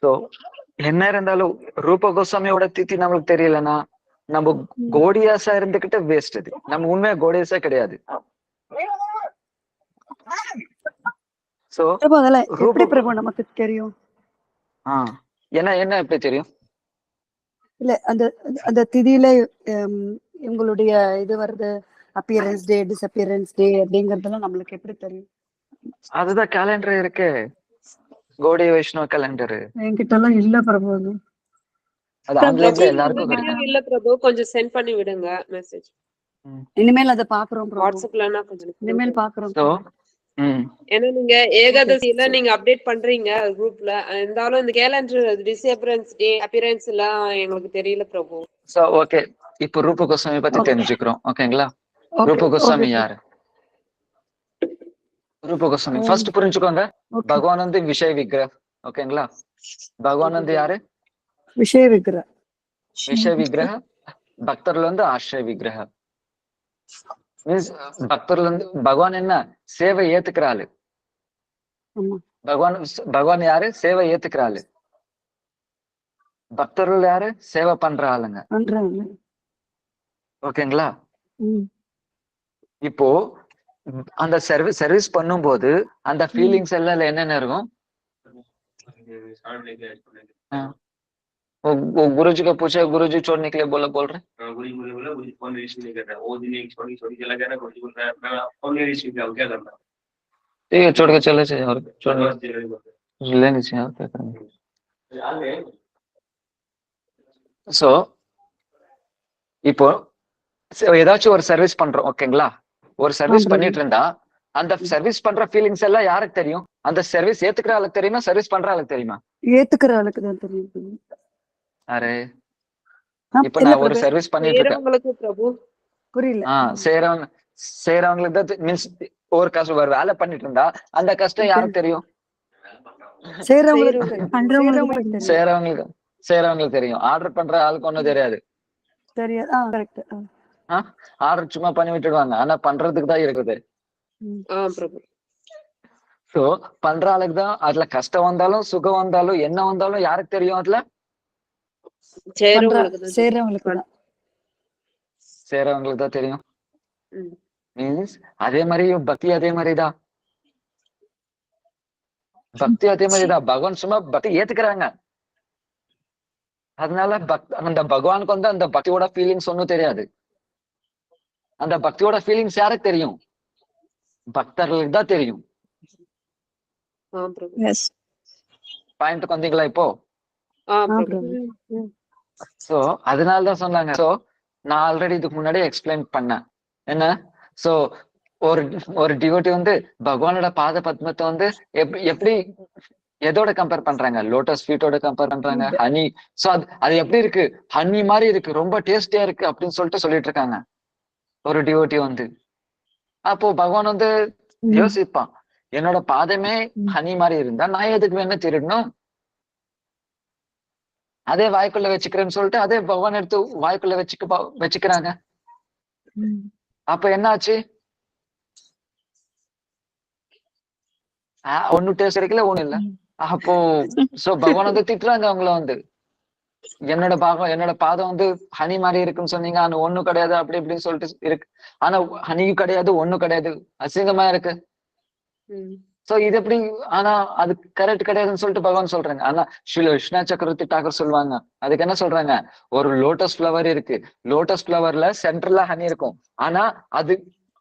So என்ன இருந்தாலும் ரூப கோஸ்வாமியோட தித்தி நம்மளுக்கு தெரியலன்னா நம்ம கோடியாசா இருந்துகிட்டு வேஸ்ட். அது நம்ம உண்மையா கோடியாசா கிடையாது. சோ பிரபு அதெல்லாம் எப்படி ரூப பிரபு நமக்கு தெரியும்? என்ன என்ன எப்படி தெரியும்? இல்ல அந்த அந்த திதியில இவங்களுடைய இது வருது, அப்பியரன்ஸ் டே, டிஸ்அப்பியரன்ஸ் டே அப்படிங்கறதெல்லாம் நம்மளுக்கு எப்படி தெரியும்? அதுதான் கேலண்டர் இருக்கு, கோடி வைஷ்ணவ கேலண்டர். என்கிட்ட எல்லாம் இல்ல பிரபு. அது ஆன்லைன்ல எல்லாருக்கும் இல்ல பிரபு, கொஞ்சம் சென்ட் பண்ணி விடுங்க மெசேஜ். இனிமேல் அதை பாக்குறோம் பிரபு. வாட்ஸ்அப்லனா கொஞ்சம் இனிமேல் பாக்குறோம். ஏன்னா நீங்க ஏகாதசியில நீங்க அப்டேட் பண்றீங்க குரூப்ல, இருந்தாலும் இந்த கேலண்டர் டிஸ்அப்பியரன்ஸ் டே அப்பியரன்ஸ் எல்லாம் எங்களுக்கு தெரியல பிரபு. சோ ஓகே, இப்போ ரூப கோஸ்வாமி பத்தி தெரிஞ்சுக்கிறோம். ஓகேங்களா? ரூப கோஸ்வாமி யாரு? ரூப கோஸ்வாமி ஃபர்ஸ்ட் புரிஞ்சுக்கோங்க. பகவான் வந்து விஷய விக்கிரக. ஓகேங்களா? பகவான் வந்து யாரு? விஷய விக்கிரக. விஷய விக்கிரக. பக்தர்ல வந்து ஆශ්‍රய விக்கிரக. மீன்ஸ் பக்தர்ல இருந்து பகவான் என்ன சேவை ஏத்துக்கிற ஆளு. பகவான் யாரு? சேவை ஏத்துக்கிற ஆளு. பக்தர்கள் யாரு? சேவை பண்ற ஆளுங்க. ஓகேங்களா? இப்போ அந்த சர்வீஸ் பண்ணும்போது அந்த ஃபீலிங்ஸ் எல்லாம் என்னென்ன இருக்கும்? गुरुजी का पूछा, गुरुजी छोड़ने के लिए बोल रहे। गुरुजी बोला मुझे फोन रिसीव नहीं कर रहा, वो दिन एक छोड़ी चला गया ना, गुरुजी बोल रहा है मैं फोन नहीं रिसीव किया, क्या करना? ठीक है, छोड़ के चले जाए और लेने चाहिए और क्या करेंगे। सो இப்போ ஏதாச்சும் ஒரு சர்வீஸ் பண்றோம். ஓகேங்களா? ஒரு சர்வீஸ் பண்ணிட்டு இருந்தா அந்த சர்வீஸ் பண்ற ஃபீலிங்ஸ் எல்லாம் யாருக்கு தெரியும்? அந்த சர்வீஸ் ஏத்துக்கிற ஆளுக்கு தெரியுமா, சர்வீஸ் பண்ற ஆளுக்கு தெரியுமா? ஏத்துக்கிற ஆளுக்கு தான் தெரியும். அரே இப்ப நான் ஒரு சர்வீஸ் பண்ணிட்டு இருக்கேன். புரியல. செய்யறவங்களுக்கு தான் மீன்ஸ் ஒரு கஷ்டம் ஒரு வேலை பண்ணிட்டு இருந்தா அந்த கஷ்டம் யாருக்கு தெரியும்? செய்யறவங்களுக்கு தெரியும். ஆர்டர் பண்ற ஆளுக்கு ஒண்ணும் தெரியாது. ஆர்டர் சும்மா பண்ணி விட்டுடுவாங்க, ஆனா பண்றதுக்கு தான் இருக்குது. சோ பண்ற ஆளுக்கு தான் அதுல கஷ்டம் வந்தாலும் சுகம் வந்தாலும் என்ன வந்தாலும் யாருக்கு தெரியும்? அதுல சேரவங்களுக்கு தான் தெரியும். மீன்ஸ் அதே மாதிரி பக்தி அதே மாதிரிதான். பகவான் சும்மா பக்தி ஏத்துக்கிறாங்க. அதனால அந்த பகவானுக்கு வந்து அந்த பக்தியோட ஃபீலிங்ஸ் ஒன்னும் தெரியாது. அந்த பக்தியோட ஃபீலிங்ஸ் யாருக்கு தெரியும்? பக்தர்களுக்கு தான் தெரியும். பாயிண்ட்க்கு வந்தீங்களா இப்போ? சோ அதனாலதான் சொன்னாங்க. சோ நான் ஆல்ரெடி இதுக்கு முன்னாடி எக்ஸ்பிளைன் பண்ணேன். என்ன? சோ ஒரு டிவோட்டி வந்து பகவானோட பாத பத்மத்தை வந்து எப்படி எதோட கம்பேர் பண்றாங்க? லோட்டஸ் ஃபீட்டோட கம்பேர் பண்றாங்க. ஹனி. சோ அது எப்படி இருக்கு? ஹனி மாதிரி இருக்கு, ரொம்ப டேஸ்டியா இருக்கு அப்படின்னு சொல்லிட்டு இருக்காங்க ஒரு டிவோட்டி வந்து. அப்போ பகவான் வந்து யோசிப்பான், என்னோட பாதமே ஹனி மாதிரி இருந்தா நான் எதுக்கு வேணா திருடணும்? அதே வாய்க்குள்ள வச்சுக்கிறேன்னு சொல்லிட்டு அதே பகவான் எடுத்து வாய்க்குள்ள வச்சுக்கிறாங்க. அப்ப என்ன ஆச்சு? ஒன்னும் டேஸ்ட் கிடைக்கல, ஒண்ணும் இல்ல. அப்போ சோ பகவான் வந்து திட்டுறாங்க அவங்கள வந்து, என்னோட பாதம் வந்து ஹனி மாதிரி இருக்குன்னு சொன்னீங்க, ஆனா ஒண்ணும் கிடையாது அப்படி இப்படின்னு சொல்லிட்டு இருக்கு. ஆனா ஹனியும் கிடையாது, ஒண்ணும் கிடையாது, அசிங்கமா இருக்கு. சோ இது எப்படி? ஆனா அது கரெக்ட் கிடையாதுன்னு சொல்லிட்டு பகவான் சொல்றாங்க. ஆனா ஸ்ரீல விஷ்ணா சக்கரவர்த்தி டாக்கர் சொல்லுவாங்க, அதுக்கு என்ன சொல்றாங்க? ஒரு லோட்டஸ் ஃபிளவர் இருக்கு, லோட்டஸ் ஃபிளவர்ல சென்டர்ல ஹனி இருக்கும். ஆனா அது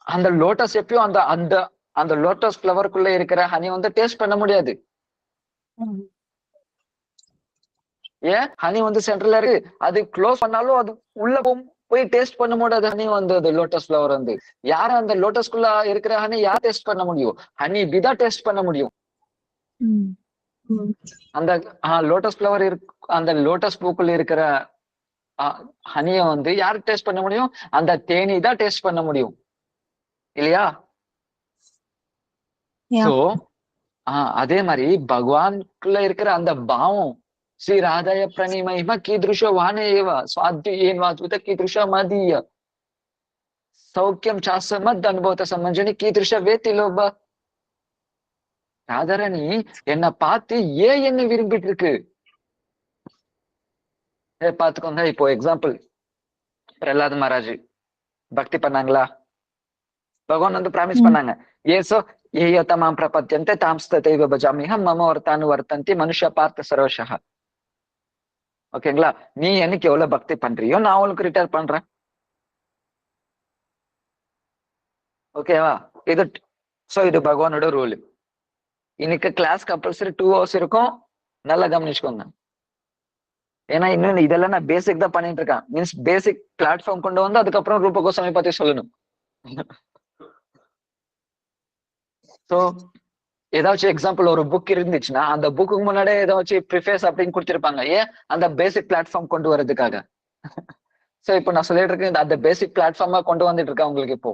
அந்த லோட்டஸ் எப்பயும் அந்த அந்த அந்த லோட்டஸ் ஃபிளவருக்குள்ள இருக்கிற ஹனி வந்து டேஸ்ட் பண்ண முடியாது. ஏன்? ஹனி வந்து சென்டர்ல இருக்கு, அது க்ளோஸ் பண்ணாலும் அது உள்ள போய் டேஸ்ட் பண்ண முடியாது. ஹனி வந்து அது லோட்டஸ் ஃபிளவர் வந்து யார அந்த லோட்டஸ்குள்ள இருக்கிற ஹனி யார் டேஸ்ட் பண்ண முடியும்? ஹனி பிதா டேஸ்ட் பண்ண முடியும். அந்த லோட்டஸ் ஃபிளவர் அந்த லோட்டஸ் பூக்குள்ள இருக்கிற ஹனிய வந்து யாரு டேஸ்ட் பண்ண முடியும்? அந்த தேனி தான் டேஸ்ட் பண்ண முடியும், இல்லையா? சோ அதே மாதிரி பகவான்குள்ள இருக்கிற அந்த பாவம், ஸ்ரீ ராதாய பிரணி மகிமா கீதுஷ வானேவ சுவாத்தி ஏன் வாத்வித கீதுஷ மதிய சௌக்கியம் சாசமத் அனுபவத்தை சம்மஞ்சனி கீதுஷ வேத்தி லோப. ராதாரணி என்னை பார்த்து ஏன் என்ன விரும்பிட்டு இருக்கு? பாத்துக்கோங்க. இப்போ எக்ஸாம்பிள் பிரஹ்லாத் மகாராஜ் பக்தி பண்ணாங்களா? பகவான் வந்து பிராமிஸ் பண்ணாங்க, ஏசோ ஏயோ தமாம் பிரபத்யந்தே தாம்ஸ்ததைவ பஜாமிஹம் மம வர்த்தானு வர்த்தந்தி மனுஷ பார்த்த சரோஷா. ஓகேங்களா? நீ எனக்கு எவ்வளவு பக்தி பண்றியோ நான் உனக்கு ரிட்டர்ன் பண்றேன். ஓகேவா? இது சோ இது பகவானோட ரூல். இன்னைக்கு கிளாஸ் கம்பல்சரி 2 hours இருக்கும். நல்லா கவனிச்சுக்கோங்க. ஏன்னா இன்னும் இதெல்லாம் நான் பேசிக் தான் பண்ணிட்டு இருக்கேன். மீன்ஸ் பேசிக் பிளாட்ஃபார்ம் கொண்டு வந்து அதுக்கப்புறம் ரூப கோஸ்வாமி பத்தி சொல்லணும். சோ ஏதாச்சும் எக்ஸாம்பிள் ஒரு புக் இருந்துச்சுன்னா அந்த புக்கு முன்னாடியே ஏதாச்சும் ப்ரிஃபேஸ் அப்படின்னு கொடுத்திருப்பாங்க. ஏன்? அந்த பேசிக் பிளாட்ஃபார்ம் கொண்டு வர்றதுக்காக. சோ இப்போ நான் சொல்லிட்டு இருக்கேன், அந்த பேசிக் பிளாட்ஃபார்மா கொண்டு வந்துட்டு இருக்கேன் உங்களுக்கு இப்போ.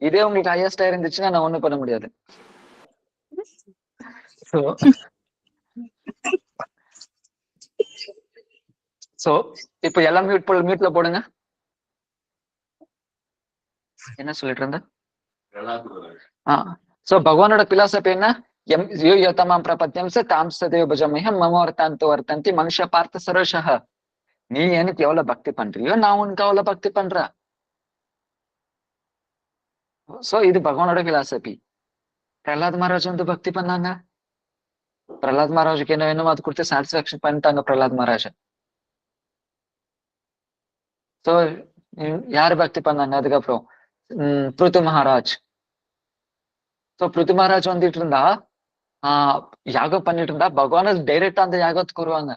இதே உங்களுக்கு ஹையஸ்டா இருந்துச்சுன்னா நான் ஒண்ணும் பண்ண முடியாது. சோ இப்போ எல்லாம் மியூட்ல போடுங்க. என்ன சொல்லிட்டு இருந்த? சோ பகவானோட பிலாசபி என்ன? யோத்தமாம் பிரபத்தியம் தாம் சதேவ பஜமிஹம் மம வர்த்தாந்து வர்த்தந்தி மனுஷ பார்த்த சரோஷா. நீ எனக்கு எவ்வளவு பக்தி பண்றியோ நான் உனக்கு அவ்வளவு பக்தி பண்றேன். சோ இது பகவானோட பிலாசபி. பிரஹ்லாத் மகாராஜ் வந்து பக்தி பண்ணாங்க. பிரஹ்லாத் மகாராஜுக்கு என்ன வேணுமோ அது கொடுத்து சாட்டிஸ்பாக்சன் பண்ணிட்டாங்க பிரஹ்லாத் மகாராஜ். சோ யாரு பக்தி பண்ணாங்க அதுக்கப்புறம்? பிருத்து மகாராஜ். சோ பிருத்து மகாராஜ் வந்துட்டு இருந்தா யாகம் பண்ணிட்டு இருந்தா பகவான டைரக்டா அந்த யாகத்துக்கு வருவாங்க.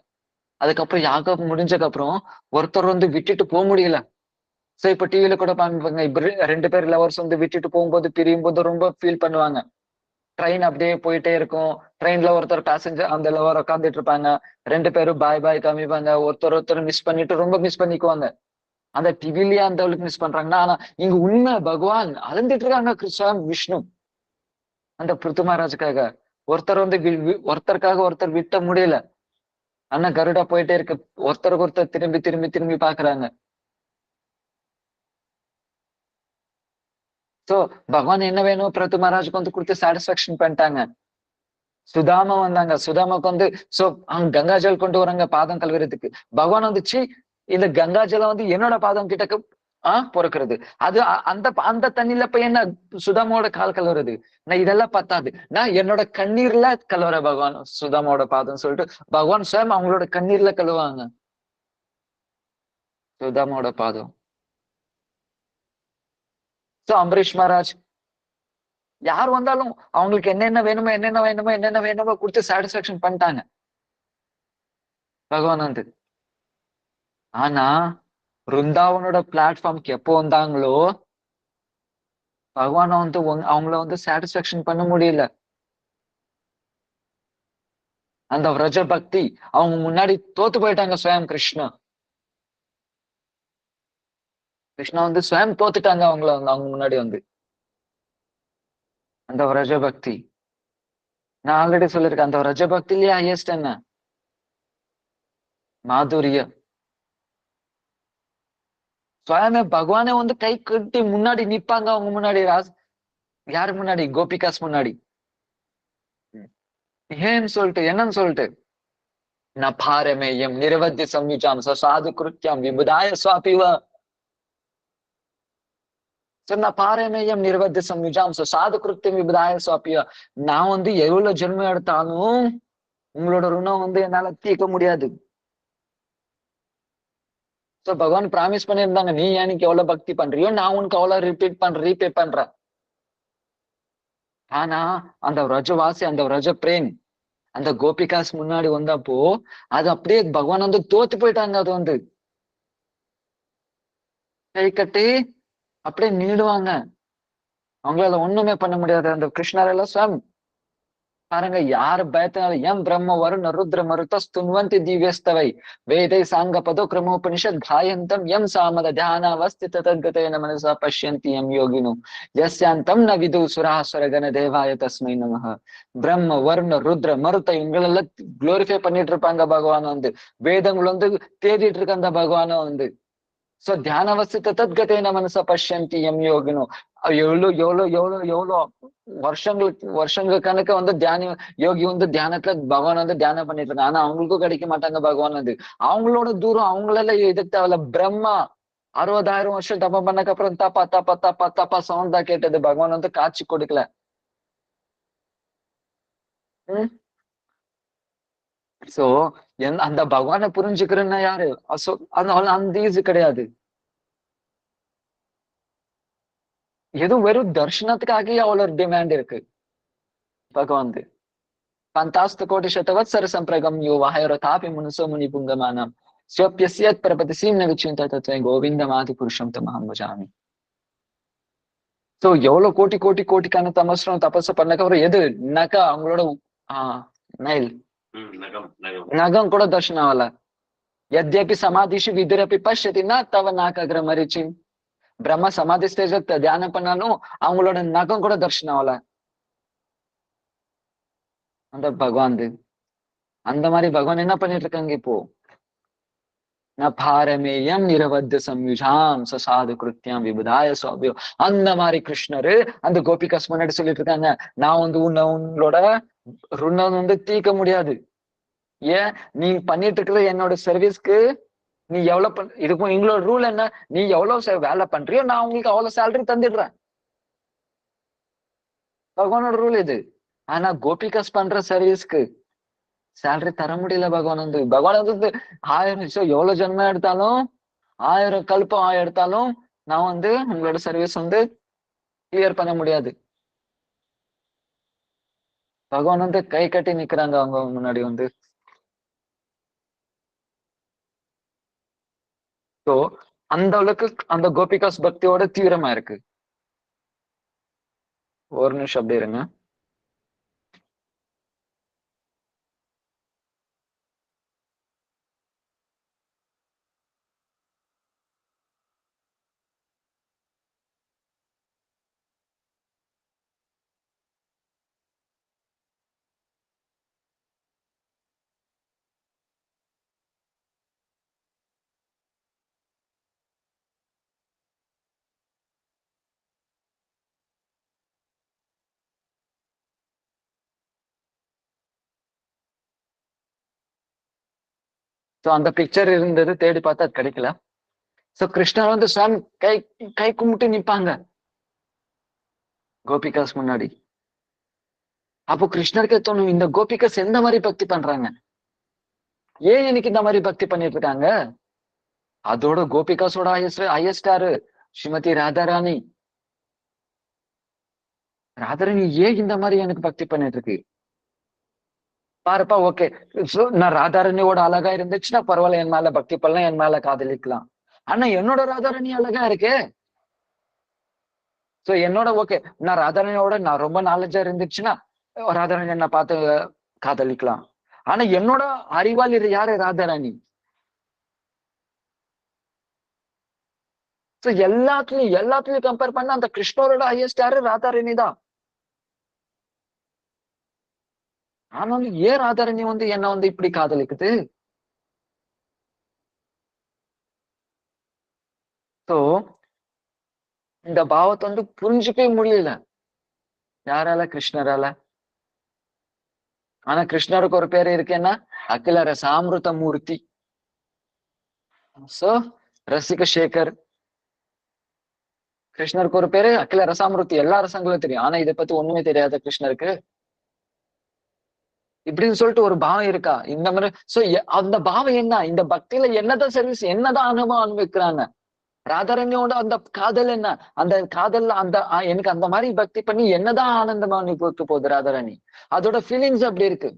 அதுக்கப்புறம் யாகம் முடிஞ்சதுக்கு அப்புறம் ஒருத்தர் வந்து விட்டுட்டு போக முடியல. சோ இப்ப டிவில கூட பாருங்க, இப்ப 2 பேர் லவர்ஸ் வந்து விட்டுட்டு போகும்போது பிரியும் போது ரொம்ப ஃபீல் பண்ணுவாங்க. ட்ரெயின் அப்படியே போயிட்டே இருக்கும். ட்ரெயின்ல ஒருத்தர் பேசஞ்சர் அந்த லவர் உட்காந்துட்டு இருப்பாங்க. 2 பேரும் பாய் பாய் காமிப்பாங்க. ஒருத்தர் மிஸ் பண்ணிட்டு ரொம்ப மிஸ் பண்ணிக்குவாங்க. அந்த டிவிலயே அந்த அளவுக்கு மிஸ் பண்றாங்கன்னா, ஆனா இங்க உண்மை பகவான் அழுந்துட்டு இருக்காங்க. கிருஷ்ணன் விஷ்ணு அந்த பிருத்து மகாராஜுக்காக. ஒருத்தர் வந்து ஒருத்தருக்காக ஒருத்தர் விட்ட முடியல. ஆனா கருடா போயிட்டே இருக்கு. ஒருத்தருக்கு ஒருத்தர் திரும்பி திரும்பி திரும்பி பாக்குறாங்க. சோ பகவான் என்ன வேணும் பிருத்து மகாராஜுக்கு வந்து கொடுத்து சாட்டிஸ்பாக்சன் பண்ணிட்டாங்க. சுதாமா வந்தாங்க. சுதாமாக்கு வந்து சோ அவங்க கங்கா ஜல் கொண்டு வராங்க பாதம் கழுவுறதுக்கு. பகவான் வந்துச்சு, இந்த கங்கா ஜலம் வந்து என்னோட பாதம் கிட்டக்கு பொறுக்கிறது. அது அந்த அந்த தண்ணியில போய் என்ன சுதாமாவோட கால் கழுவுறது? நான் இதெல்லாம் பத்தாது, நான் என்னோட கண்ணீர்ல கழுவுற பகவான் சுதாமாவோட பாதம் சொல்லிட்டு பகவான் சுயம் அவங்களோட கண்ணீர்ல கழுவாங்க சுதாமாவோட பாதம். சோ அம்பரீஷ் மகாராஜ் யார் வந்தாலும் அவங்களுக்கு என்னென்ன வேணுமோ கொடுத்து சாட்டிஸ்பாக்சன் பண்ணிட்டாங்க பகவான் வந்து. ஆனா பிருந்தாவனோட பிளாட்ஃபார்ம்க்கு எப்போ வந்தாங்களோ பகவான வந்து அவங்கள வந்து சாட்டிஸ்பாக்சன் பண்ண முடியல. அந்த விரஜ பக்தி அவங்க முன்னாடி தோத்து போயிட்டாங்க. ஸ்வயம் கிருஷ்ணா வந்து ஸ்வயம் தோத்துட்டாங்க அவங்க முன்னாடி வந்து. அந்த விரஜ பக்தி நான் ஆல்ரெடி சொல்லியிருக்கேன். அந்த விரஜ பக்திலயே ஹையஸ்ட் என்ன? மாதுரிய. சுவாமி பகவானே வந்து கை கட்டி முன்னாடி நிப்பாங்க அவங்க முன்னாடி. யாரு முன்னாடி? கோபிகாஸ் முன்னாடி. ஏன்னு சொல்லிட்டு என்னன்னு சொல்லிட்டு நான் பாரமேயம் நிரவத்தி சம்யுஜாம் சாது கிருத்தியம் விபுதாய சுவாபிவ. நான் பாரமேயம் நிரவத்தி சம்யுஜாம் சாது கிருத்தியம் விபுதாய சுவாபிவ. நான் வந்து எவ்வளவு ஜென்மம் எடுத்தாலும் உங்களோட ருணம் வந்து என்னால தீர்க்க முடியாது. சோ பகவான் பிராமிஸ் பண்ணியிருந்தாங்க, நீ எனக்கு எவ்வளவு பக்தி பண்றியோ நான் உனக்கு அவ்வளவு ரீபே பண்றேன். ஆனா அந்த விரஜவாசி அந்த விரஜ பிரேம் அந்த கோபிகாஸ் முன்னாடி வந்தப்போ அது அப்படியே பகவான் வந்து தோத்து போயிட்டாங்க. அது வந்து கை கட்டி அப்படியே நீடுவாங்க. அவங்களால ஒண்ணுமே பண்ண முடியாது. அந்த கிருஷ்ணர் எல்லாம் சுவாமி பாருங்க, யாரு பயத்தினால எம் பிரம்ம வருண ருத்ர மருத்த ஸ்துன்வந்தி திவ்யஸ்தவை வேதை சாங்க பதோ கிரமோபனிஷத் காயந்தம் எம் சாமத தியானாவஸ்தித தத்கதேன மனசா பஷ்யந்தி எம் யோகினோ யஸ்யாந்தம் ந விது சுராசுர கண தேவாய தஸ்மை நமஹ. பிரம்ம வருண ருத்ர மருத்த இவங்களெல்லாம் குளோரிஃபை பண்ணிட்டு இருப்பாங்க பகவான் வந்து. வேதங்கள் வந்து தேடிட்டு இருக்க அந்த பகவான வந்து. சோ தியானவசித்த தத்கதேன மனச பஷ்யந்தி எம் யோகினோ. எவ்வளவு வருஷங்கள் கணக்க வந்து யோகி வந்து தியானத்துல பகவான் வந்து தியானம் பண்ணிட்டு இருக்காங்க. ஆனா அவங்களுக்கும் கிடைக்க மாட்டாங்க பகவான் வந்து. அவங்களோட தூரம் அவங்களால எதுக்கு தேவையில்ல. பிரம்மா 60,000 வருஷம் தபம் பண்ணக்கு அப்புறம் தப்பா தப்பா தப்பா தப்பா சவுண்ட் தான் கேட்டது. பகவான் வந்து காட்சி கொடுக்கல. சோ அந்த பகவானை புரிஞ்சுக்கிறேன்னா யாரு? அந்த ஈஸி கிடையாது. எதுவும் வெறும் தர்ஷனத்துக்காக அவ்வளவு டிமாண்ட் இருக்கு பகவான். பந்தாஸ்து கோடி சதவத்சர சம்பிரகம் யோ வாஹரதாபி முனுசோ முனி புங்கமானம் ஸ்வப்யஸ்யத் பிரபதிசீம் நவிச்சிந்த தத்வை கோவிந்தமாதி புருஷம் தமஹம் பஜாமி. சோ எவ்வளவு கோடி கோடி கோடிக்கான தபசு பண்ணக்கப்புறம் எது நகா அவங்களோட நைல் நகம் கூட தர்ஷனம் ஆகல. यद्यपि समाधिषु विदुरपि पश्यति न तव नाकग्र मरीचिन. பிரம்ம சமாதி ஸ்டேஜ் தியானம் பண்ணாலும் அவங்களோட நகம் கூட தர்ஷனம் ஆகல. அந்த பகவான் அந்த மாதிரி பகவான் என்ன பண்ணிட்டு இருக்காங்க இப்போ? நபாரமேயம் நிரவத்த சம்யுஜாம் சசாது கிருத்தியம் விபுதாய சோபியோ. அந்த மாதிரி கிருஷ்ணரு அந்த கோபிகாஸ் முன்னாடி சொல்லிட்டு இருக்காங்க, நான் வந்து உன்னோட ருணம் வந்து தீர்க்க முடியாது. ஏன் நீ பண்ணிட்டு இருக்கிற என்னோட சர்வீஸ்க்கு நீ எவ்வளவு இதுக்கும் எங்களோட ரூல் என்ன? நீ எவ்வளவு வேலை பண்றியோ நான் உங்களுக்கு அவ்வளவு சேலரி தந்துடுறேன். பகவானோட ரூல் இது. ஆனா கோபிகாஸ் பண்ற சர்வீஸ்க்கு சேலரி தர முடியல பகவான் வந்து. பகவான் வந்து 1000 எவ்வளவு ஜென்மம் எடுத்தாலும் 1000 கல்பம் எடுத்தாலும் நான் வந்து உங்களோட சர்வீஸ் வந்து கிளியர் பண்ண முடியாது. பகவான் வந்து கை கட்டி நிக்கிறாங்க அவங்க முன்னாடி வந்து. ஸோ அந்த அளவுக்கு அந்த கோபிகாஸ் பக்தியோட தீவிரமா இருக்கு. ஒரு நிமிஷம் அப்படி இருங்க. ஸோ அந்த பிக்சர் இருந்தது, தேடி பார்த்தா அது கிடைக்கல. சோ கிருஷ்ணர் வந்து சுவாமி கை கும்பிட்டு நிப்பாங்க கோபிகாஸ் முன்னாடி. அப்போ கிருஷ்ணருக்கே தோணும், இந்த கோபிகாஸ் எந்த மாதிரி பக்தி பண்றாங்க, ஏன் எனக்கு இந்த மாதிரி பக்தி பண்ணிட்டு இருக்காங்க. அதோட கோபிகாஸோட ஹையஸ்டாரு ஸ்ரீமதி ராதாராணி. ராதாராணி ஏன் இந்த மாதிரி எனக்கு பக்தி பண்ணிட்டு இருக்கு பாருப்பா. ஓகே, நான் ராதாரணியோட அழகா இருந்துச்சுன்னா பரவாயில்ல, என் மேல பக்தி பண்ணலாம், என் மேல காதலிக்கலாம். ஆனா என்னோட ராதாரணி அழகா இருக்கே. சோ என்னோட ஓகே, நான் ராதாரணியோட நான் ரொம்ப நாலேஜா இருந்துச்சுன்னா ராதாரணி என்ன பார்த்து காதலிக்கலாம். ஆனா என்னோட அறிவாளி யாரு? ராதாராணி. சோ எல்லாத்துலயும் கம்பேர் பண்ண அந்த கிருஷ்ணரோட ஹையஸ்ட் யாரு? ராதாரணி தான். ஆனாலும் ஏன் ராதாரணி வந்து என்ன வந்து இப்படி காதலிக்குது? சோ இந்த பாவத்தை வந்து புரிஞ்சுக்கவே முடியல யாரால? கிருஷ்ணரால. ஆனா கிருஷ்ணருக்கு ஒரு பேரு இருக்கு, என்ன? அகில ரசாமிருத மூர்த்தி. சோ ரசிக சேகர். கிருஷ்ணருக்கு ஒரு பேரு அகில ரசாமிருத்தி. எல்லா ரசங்களும் தெரியும், ஆனா இதை பத்தி ஒண்ணுமே தெரியாத கிருஷ்ணருக்கு இப்படின்னு சொல்லிட்டு ஒரு பாவம் இருக்கா இந்த மாதிரி? சோ அந்த பாவம் என்ன? இந்த பக்தியில என்னதான் சர்வீஸ், என்னதான் அனுபவம் அனுபவிக்கிறாங்க? ராதாரண்யோட அந்த காதல் என்ன? அந்த காதல்ல அந்த எனக்கு அந்த மாதிரி பக்தி பண்ணி என்னதான் ஆனந்தமா அனுபவிக்க போகுது ராதாராணி? அதோட ஃபீலிங்ஸ் அப்படி இருக்கு.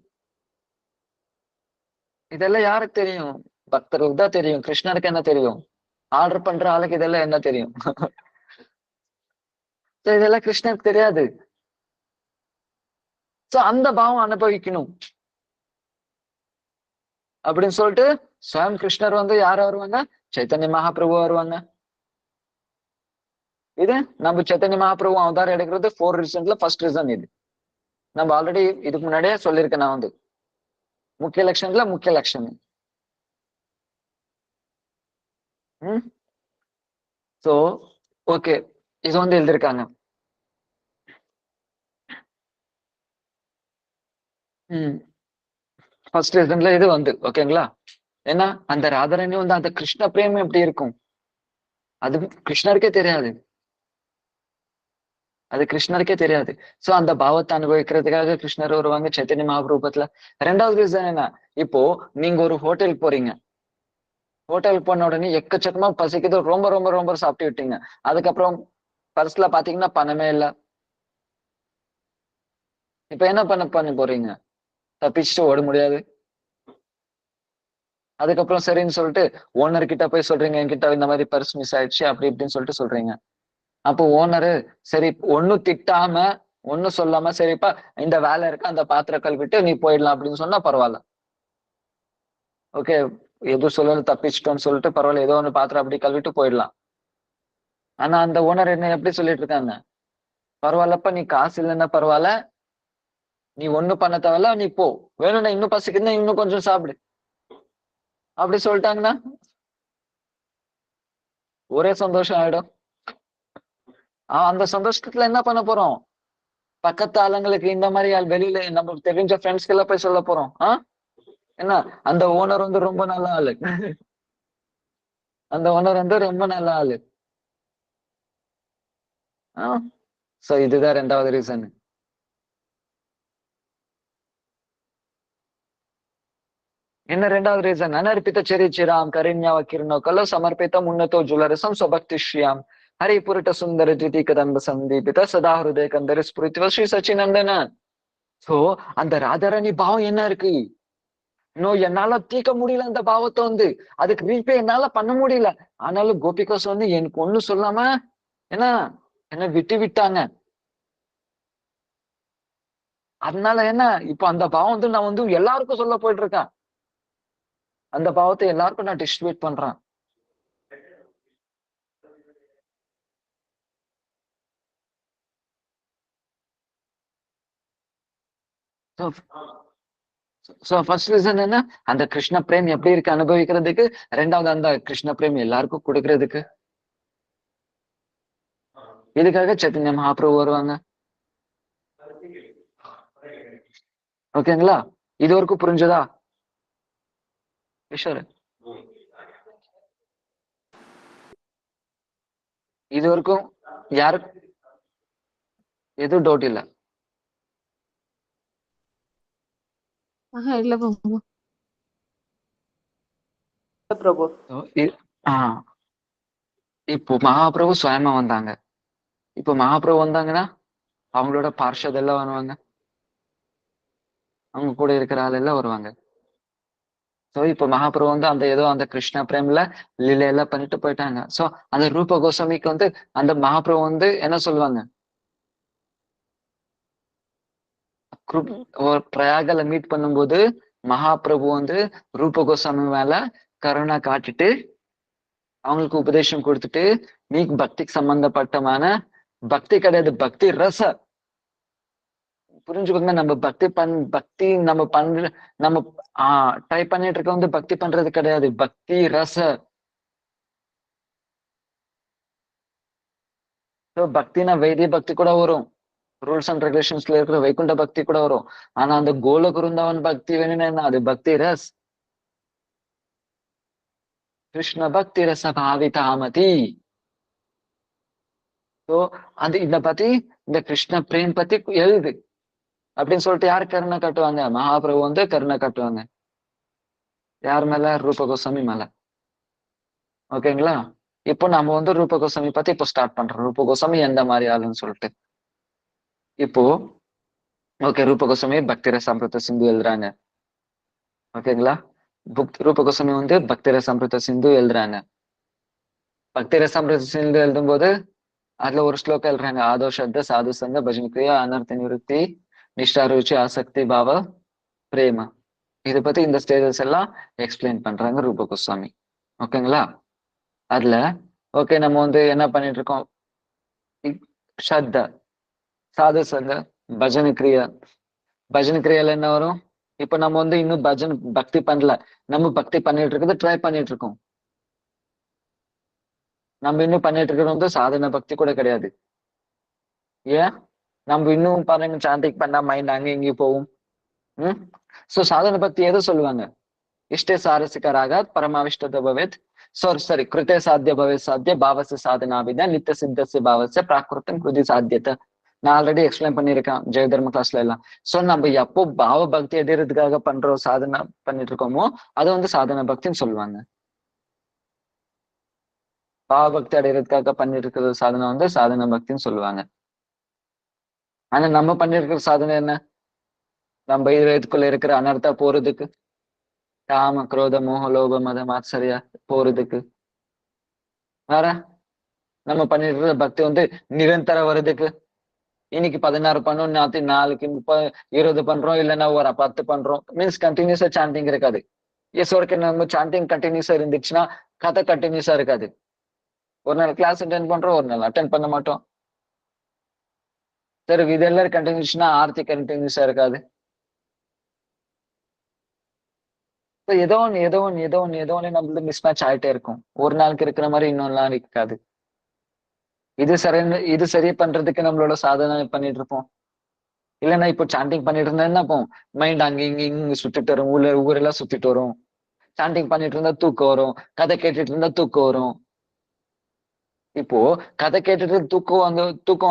இதெல்லாம் யாருக்கு தெரியும்? பக்தருக்கு தான் தெரியும். கிருஷ்ணருக்கு என்ன தெரியும்? ஆர்டர் பண்ற ஆளுக்கு இதெல்லாம் என்ன தெரியும்? இதெல்லாம் கிருஷ்ணருக்கு தெரியாது. சோ அந்த பாவம் அனுபவிக்கணும் அப்படின்னு சொல்லிட்டு ஸ்வயம் கிருஷ்ணர் வந்து யார் வருவாங்க? சைத்தன்ய மகாபிரபு வருவாங்க. இது நம்ம சைத்தன்ய மகாபிரபு அவதாரம் எடுக்கிறது 4 ரீசன்ல ஃபர்ஸ்ட் ரீசன் இது. நம்ம ஆல்ரெடி இதுக்கு முன்னாடியே சொல்லியிருக்கேன் நான் வந்து. முக்கிய லட்சணம். சோ ஓகே, இது வந்து எழுதியிருக்காங்க. ஃபர்ஸ்ட் ரீசன்ல இது வந்து ஓகேங்களா. ஏன்னா அந்த ராதாராணி வந்து அந்த கிருஷ்ண பிரேமம் எப்படி இருக்கும் அது கிருஷ்ணருக்கே தெரியாது. அது கிருஷ்ணருக்கே தெரியாது. சோ அந்த பாவத்தை அனுபவிக்கிறதுக்காக கிருஷ்ணர் வருவாங்க சைத்தன்ய மகாபிரபத்துல. ரெண்டாவது ரீசன் என்ன, இப்போ நீங்க ஒரு ஹோட்டலுக்கு போறீங்க. ஹோட்டலுக்கு போன உடனே எக்கச்சக்கமா பசிக்குது, ரொம்ப ரொம்ப ரொம்ப சாப்பிட்டு விட்டீங்க. அதுக்கப்புறம் பர்ஸ்ல பாத்தீங்கன்னா பணமே இல்ல. இப்ப என்ன பண்ண போறீங்க? தப்பிச்சுட்டு ஓட முடியாது. அதுக்கப்புறம் சரின்னு சொல்லிட்டு ஓனர் கிட்ட போய் சொல்றீங்க, என்கிட்ட இந்த மாதிரி பர்ஸ் மிஸ் ஆயிடுச்சு அப்படி இப்படின்னு சொல்லிட்டு சொல்றீங்க. அப்போ ஓனரு சரி ஒன்னும் திட்டாம ஒன்னும் சொல்லாம சரிப்பா இந்த வேலை இருக்கு அந்த பாத்திரம் கழுவிட்டு நீ போயிடலாம் அப்படின்னு சொன்னா பரவாயில்ல. ஓகே, எதுவும் சொல்லல தப்பிச்சிட்டோம்னு சொல்லிட்டு பரவாயில்ல, ஏதோ ஒண்ணு பாத்திரம் அப்படி கழுவிட்டு போயிடலாம். ஆனா அந்த ஓனர் என்ன எப்படி சொல்லிட்டு இருக்காங்க, பரவாயில்லப்பா நீ காசு இல்லைன்னா பரவாயில்ல, நீ ஒண்ணும் பண்ண தேவையில்ல, நீ போ, வேணும்னா இன்னும் பசிக்குதுன்னா இன்னும் கொஞ்சம் சாப்பிடு அப்படி சொல்லிட்டாங்கன்னா ஒரே சந்தோஷம் ஆயிடும். அந்த சந்தோஷத்துல என்ன பண்ண போறோம், பக்கத்து ஆளுங்களுக்கு இந்த மாதிரி வெளியில நமக்கு தெரிஞ்ச ஃப்ரெண்ட்ஸ்க்கு எல்லாம் போய் சொல்ல போறோம். என்ன அந்த ஓனர் வந்து ரொம்ப நல்ல ஆளு, அந்த ஓனர் வந்து ரொம்ப நல்ல ஆளு. சோ இதுதான் ரெண்டாவது ரீசன். என்ன ரெண்டாவது ரீசன், அனர்ப்பித்த சரிச்சிராம் கரிண்யாவ கிருணோ கலோ சமர்ப்பித்தம் உன்னதோ ஜுலரசம் ஸ்வபக்திஷ்யாம் ஹரிபுருட்ட சுந்தர ஜிதி கதம்ப சந்தீபித சதா ஹிருதய கந்தர ஸ்புரித்வ ஸ்ரீ சச்சிநந்தன. சோ அந்த ராதாராணி பாவம் என்ன இருக்கு, இன்னும் என்னால தீர்க்க முடியல அந்த பாவத்தை வந்து, அதுக்கு ரீபே என்னால பண்ண முடியல. ஆனாலும் கோபிகாஸ் வந்து எனக்கு ஒண்ணு சொல்லாம என்ன என்ன விட்டு விட்டாங்க. அதனால என்ன, இப்ப அந்த பாவம் வந்து நான் வந்து எல்லாருக்கும் சொல்ல போயிட்டு இருக்கேன். அந்த பாவத்தை எல்லாருக்கும் நான் டிஸ்ட்ரிபியூட் பண்றேன். சோ ஃபர்ஸ்ட் ரீசன் என்ன, அந்த கிருஷ்ண பிரேம் எப்படி இருக்கு அனுபவிக்கிறதுக்கு. ரெண்டாவது அந்த கிருஷ்ண பிரேம் எல்லாருக்கும் கொடுக்கறதுக்கு. இதுக்காக சைத்தன்ய மகாபிரபு வருவாங்க. ஓகேங்களா, இது வரைக்கும் புரிஞ்சதா ஈஸ்வர்? இது வரைக்கும் யாருக்கு எதுவும் டவுட் இல்ல? இல்ல பிரபு. பிரபு ஆஹ் இப்போ மகாபிரபு சுயமா வந்தாங்க. இப்போ மகாபிரபு வந்தாங்கன்னா அவங்களோட பார்ஷத் எல்லாம் வருவாங்க, அவங்க கூட இருக்கிற ஆள் எல்லாம் வருவாங்க. சோ இப்போ மகாபிரபு வந்து அந்த ஏதோ அந்த கிருஷ்ண பிரேம்ல லீலை எல்லாம் பண்ணிட்டு போயிட்டாங்க. சோ அந்த ரூப கோஸ்வாமிக்கு வந்து அந்த மகாபிரபு வந்து என்ன சொல்லுவாங்க, பிரயாகல மீட் பண்ணும்போது மகாபிரபு வந்து ரூப கோஸ்வாமி மேல கருணா காட்டிட்டு அவங்களுக்கு உபதேசம் கொடுத்துட்டு, நீ பக்திக்கு சம்பந்தப்பட்டமான பக்தி கிடையாது, பக்தி ரச புரிஞ்சுக்கோங்க. நம்ம பக்தி நம்ம பண்ற நம்ம ட்ரை பண்ணிட்டு இருக்க வந்து பக்தி பண்றது கிடையாது, பக்தி ரச. பக்தினா வைத்திய பக்தி கூட வரும், ரூல்ஸ் அண்ட் ரெகுலேஷன்ஸ்ல இருக்கிற வைகுண்ட பக்தி கூட வரும். ஆனா அந்த கோலக் விருந்தாவன் பக்தி வேணும்னா என்ன, அது பக்தி ரஸ், கிருஷ்ண பக்தி ரச பாவிதாமதி. ஸோ அது இத பத்தி இந்த கிருஷ்ண பிரேம் பத்தி எழுது அப்படின்னு சொல்லிட்டு யாரு கருணை காட்டுவாங்க, மகாபிரபு வந்து கருணை காட்டுவாங்க. யார் மேல, ரூப கோஸ்வாமி மேல. ஓகேங்களா, இப்போ நம்ம வந்து ரூப கோஸ்வாமி பத்தி இப்போ ஸ்டார்ட் பண்றோம், ரூப கோஸ்வாமி எந்த மாதிரி ஆளுன்னு சொல்லிட்டு. இப்போ ஓகே, ரூப கோஸ்வாமி பக்தி ரசாமிருத சிந்து எழுதுறாங்க. ஓகேங்களா, ரூப கோஸ்வாமி வந்து பக்தி ரசாமிருத சிந்து எழுதுறாங்க. பக்தி ரசாமிருத சிந்து எழுதும் போது அதுல ஒரு ஸ்லோகம் எழுதுறாங்க, ஆதோ சப்த சாது சங்க பஜன் கிரியா அனர்த்த நிவர்த்தி நிஷ்டாருச்சி ஆசக்தி பாவ பிரேம. இதை பத்தி இந்த ஸ்டேஜஸ் எல்லாம் எக்ஸ்பிளைன் பண்றாங்க ரூப கோஸ்வாமி. ஓகேங்களா, அதுல ஓகே நம்ம வந்து என்ன பண்ணிட்டு இருக்கோம், ஸ்ரத்த சாது சங்க பஜன கிரியா. பஜன கிரியால என்ன வரும், இப்ப நம்ம வந்து இன்னும் பக்தி பண்ணல, நம்ம பக்தி பண்ணிட்டு இருக்கிறது ட்ரை பண்ணிட்டு இருக்கோம். நம்ம இன்னும் பண்ணிட்டு இருக்கிறது வந்து சாதன பக்தி கூட கிடையாது. ஏன் நம்ம இன்னும் பாருங்க சாண்டிங் பண்ணா மைண்ட் அங்கே இங்கேயும் போகும். சோ சாதன பக்தி எதை சொல்லுவாங்க? இஷ்டே சாரசிக ராகாத் பரமாவிஷ்டத பவேத் சாரி கிருத்தே சாத்திய பவேத் சாத்திய பாவச சாதனாபிதா நித்திய சித்தஸ்ய பாவச பிராகிருத்தம் கிருதி சாத்தியத்தை நான் ஆல்ரெடி எக்ஸ்பிளைன் பண்ணியிருக்கேன் ஜெயதர்ம கிளாஸ்ல எல்லாம். சோ நம்ம எப்போ பாவ பக்தி அடையிறதுக்காக பண்றோம் சாதனை பண்ணிட்டு இருக்கோமோ அதை வந்து சாதன பக்தின்னு சொல்லுவாங்க. பாவ பக்தி அடையிறதுக்காக பண்ணிட்டு இருக்கிற சாதனை வந்து சாதன பக்தின்னு சொல்லுவாங்க. ஆனா நம்ம பண்ணிருக்கிற சாதனை என்ன? நம்ம இதுக்குள்ள இருக்கிற அனர்த்தா போறதுக்கு, காம குரோத மோக லோப மத மாத்சரியா போறதுக்கு, வேற நம்ம பண்ணிட்டு இருக்கிற பக்தி வந்து நிரந்தர வர்றதுக்கு. இன்னைக்கு 16 பண்ணோம், நாளைக்கு 30 20 பண்றோம், இல்லைன்னா ஒரு 10 பண்றோம். மீன்ஸ் கண்டினியூஸா சாண்டிங் இருக்காது. எஸ் ஒர்க்கு நம்ம சாண்டிங் கண்டினியூஸா இருந்துச்சுன்னா கதை கண்டினியூஸா இருக்காது. ஒரு நாள் கிளாஸ் அட்டென்ட் பண்றோம், ஒரு நாள் அட்டென்ட் பண்ண மாட்டோம். சரி இதெல்லாம் கண்டினியூஸ்னா ஆர்த்தி கண்டினியூஸா இருக்காது. ஏதோ ஒண்ணு நம்மளுக்கு மிஸ் மேட்ச் ஆயிட்டே இருக்கும். ஒரு நாளுக்கு இருக்கிற மாதிரி இன்னொரு நாள் இருக்காது. இது சரி பண்றதுக்கு நம்மளோட சாதனை பண்ணிட்டு இருப்போம். இல்லைன்னா இப்போ சாண்டிங் பண்ணிட்டு இருந்தா என்ன ஆகும்? மைண்ட் அங்க இங்க சுத்திட்டு வரும், ஊரெல்லாம் சுத்திட்டு வரும். சாண்டிங் பண்ணிட்டு இருந்தா தூக்கம் வரும், கதை கேட்டுட்டு இருந்தா தூக்கம் வரும். இப்போ கதை கேட்டுட்டு தூக்கம்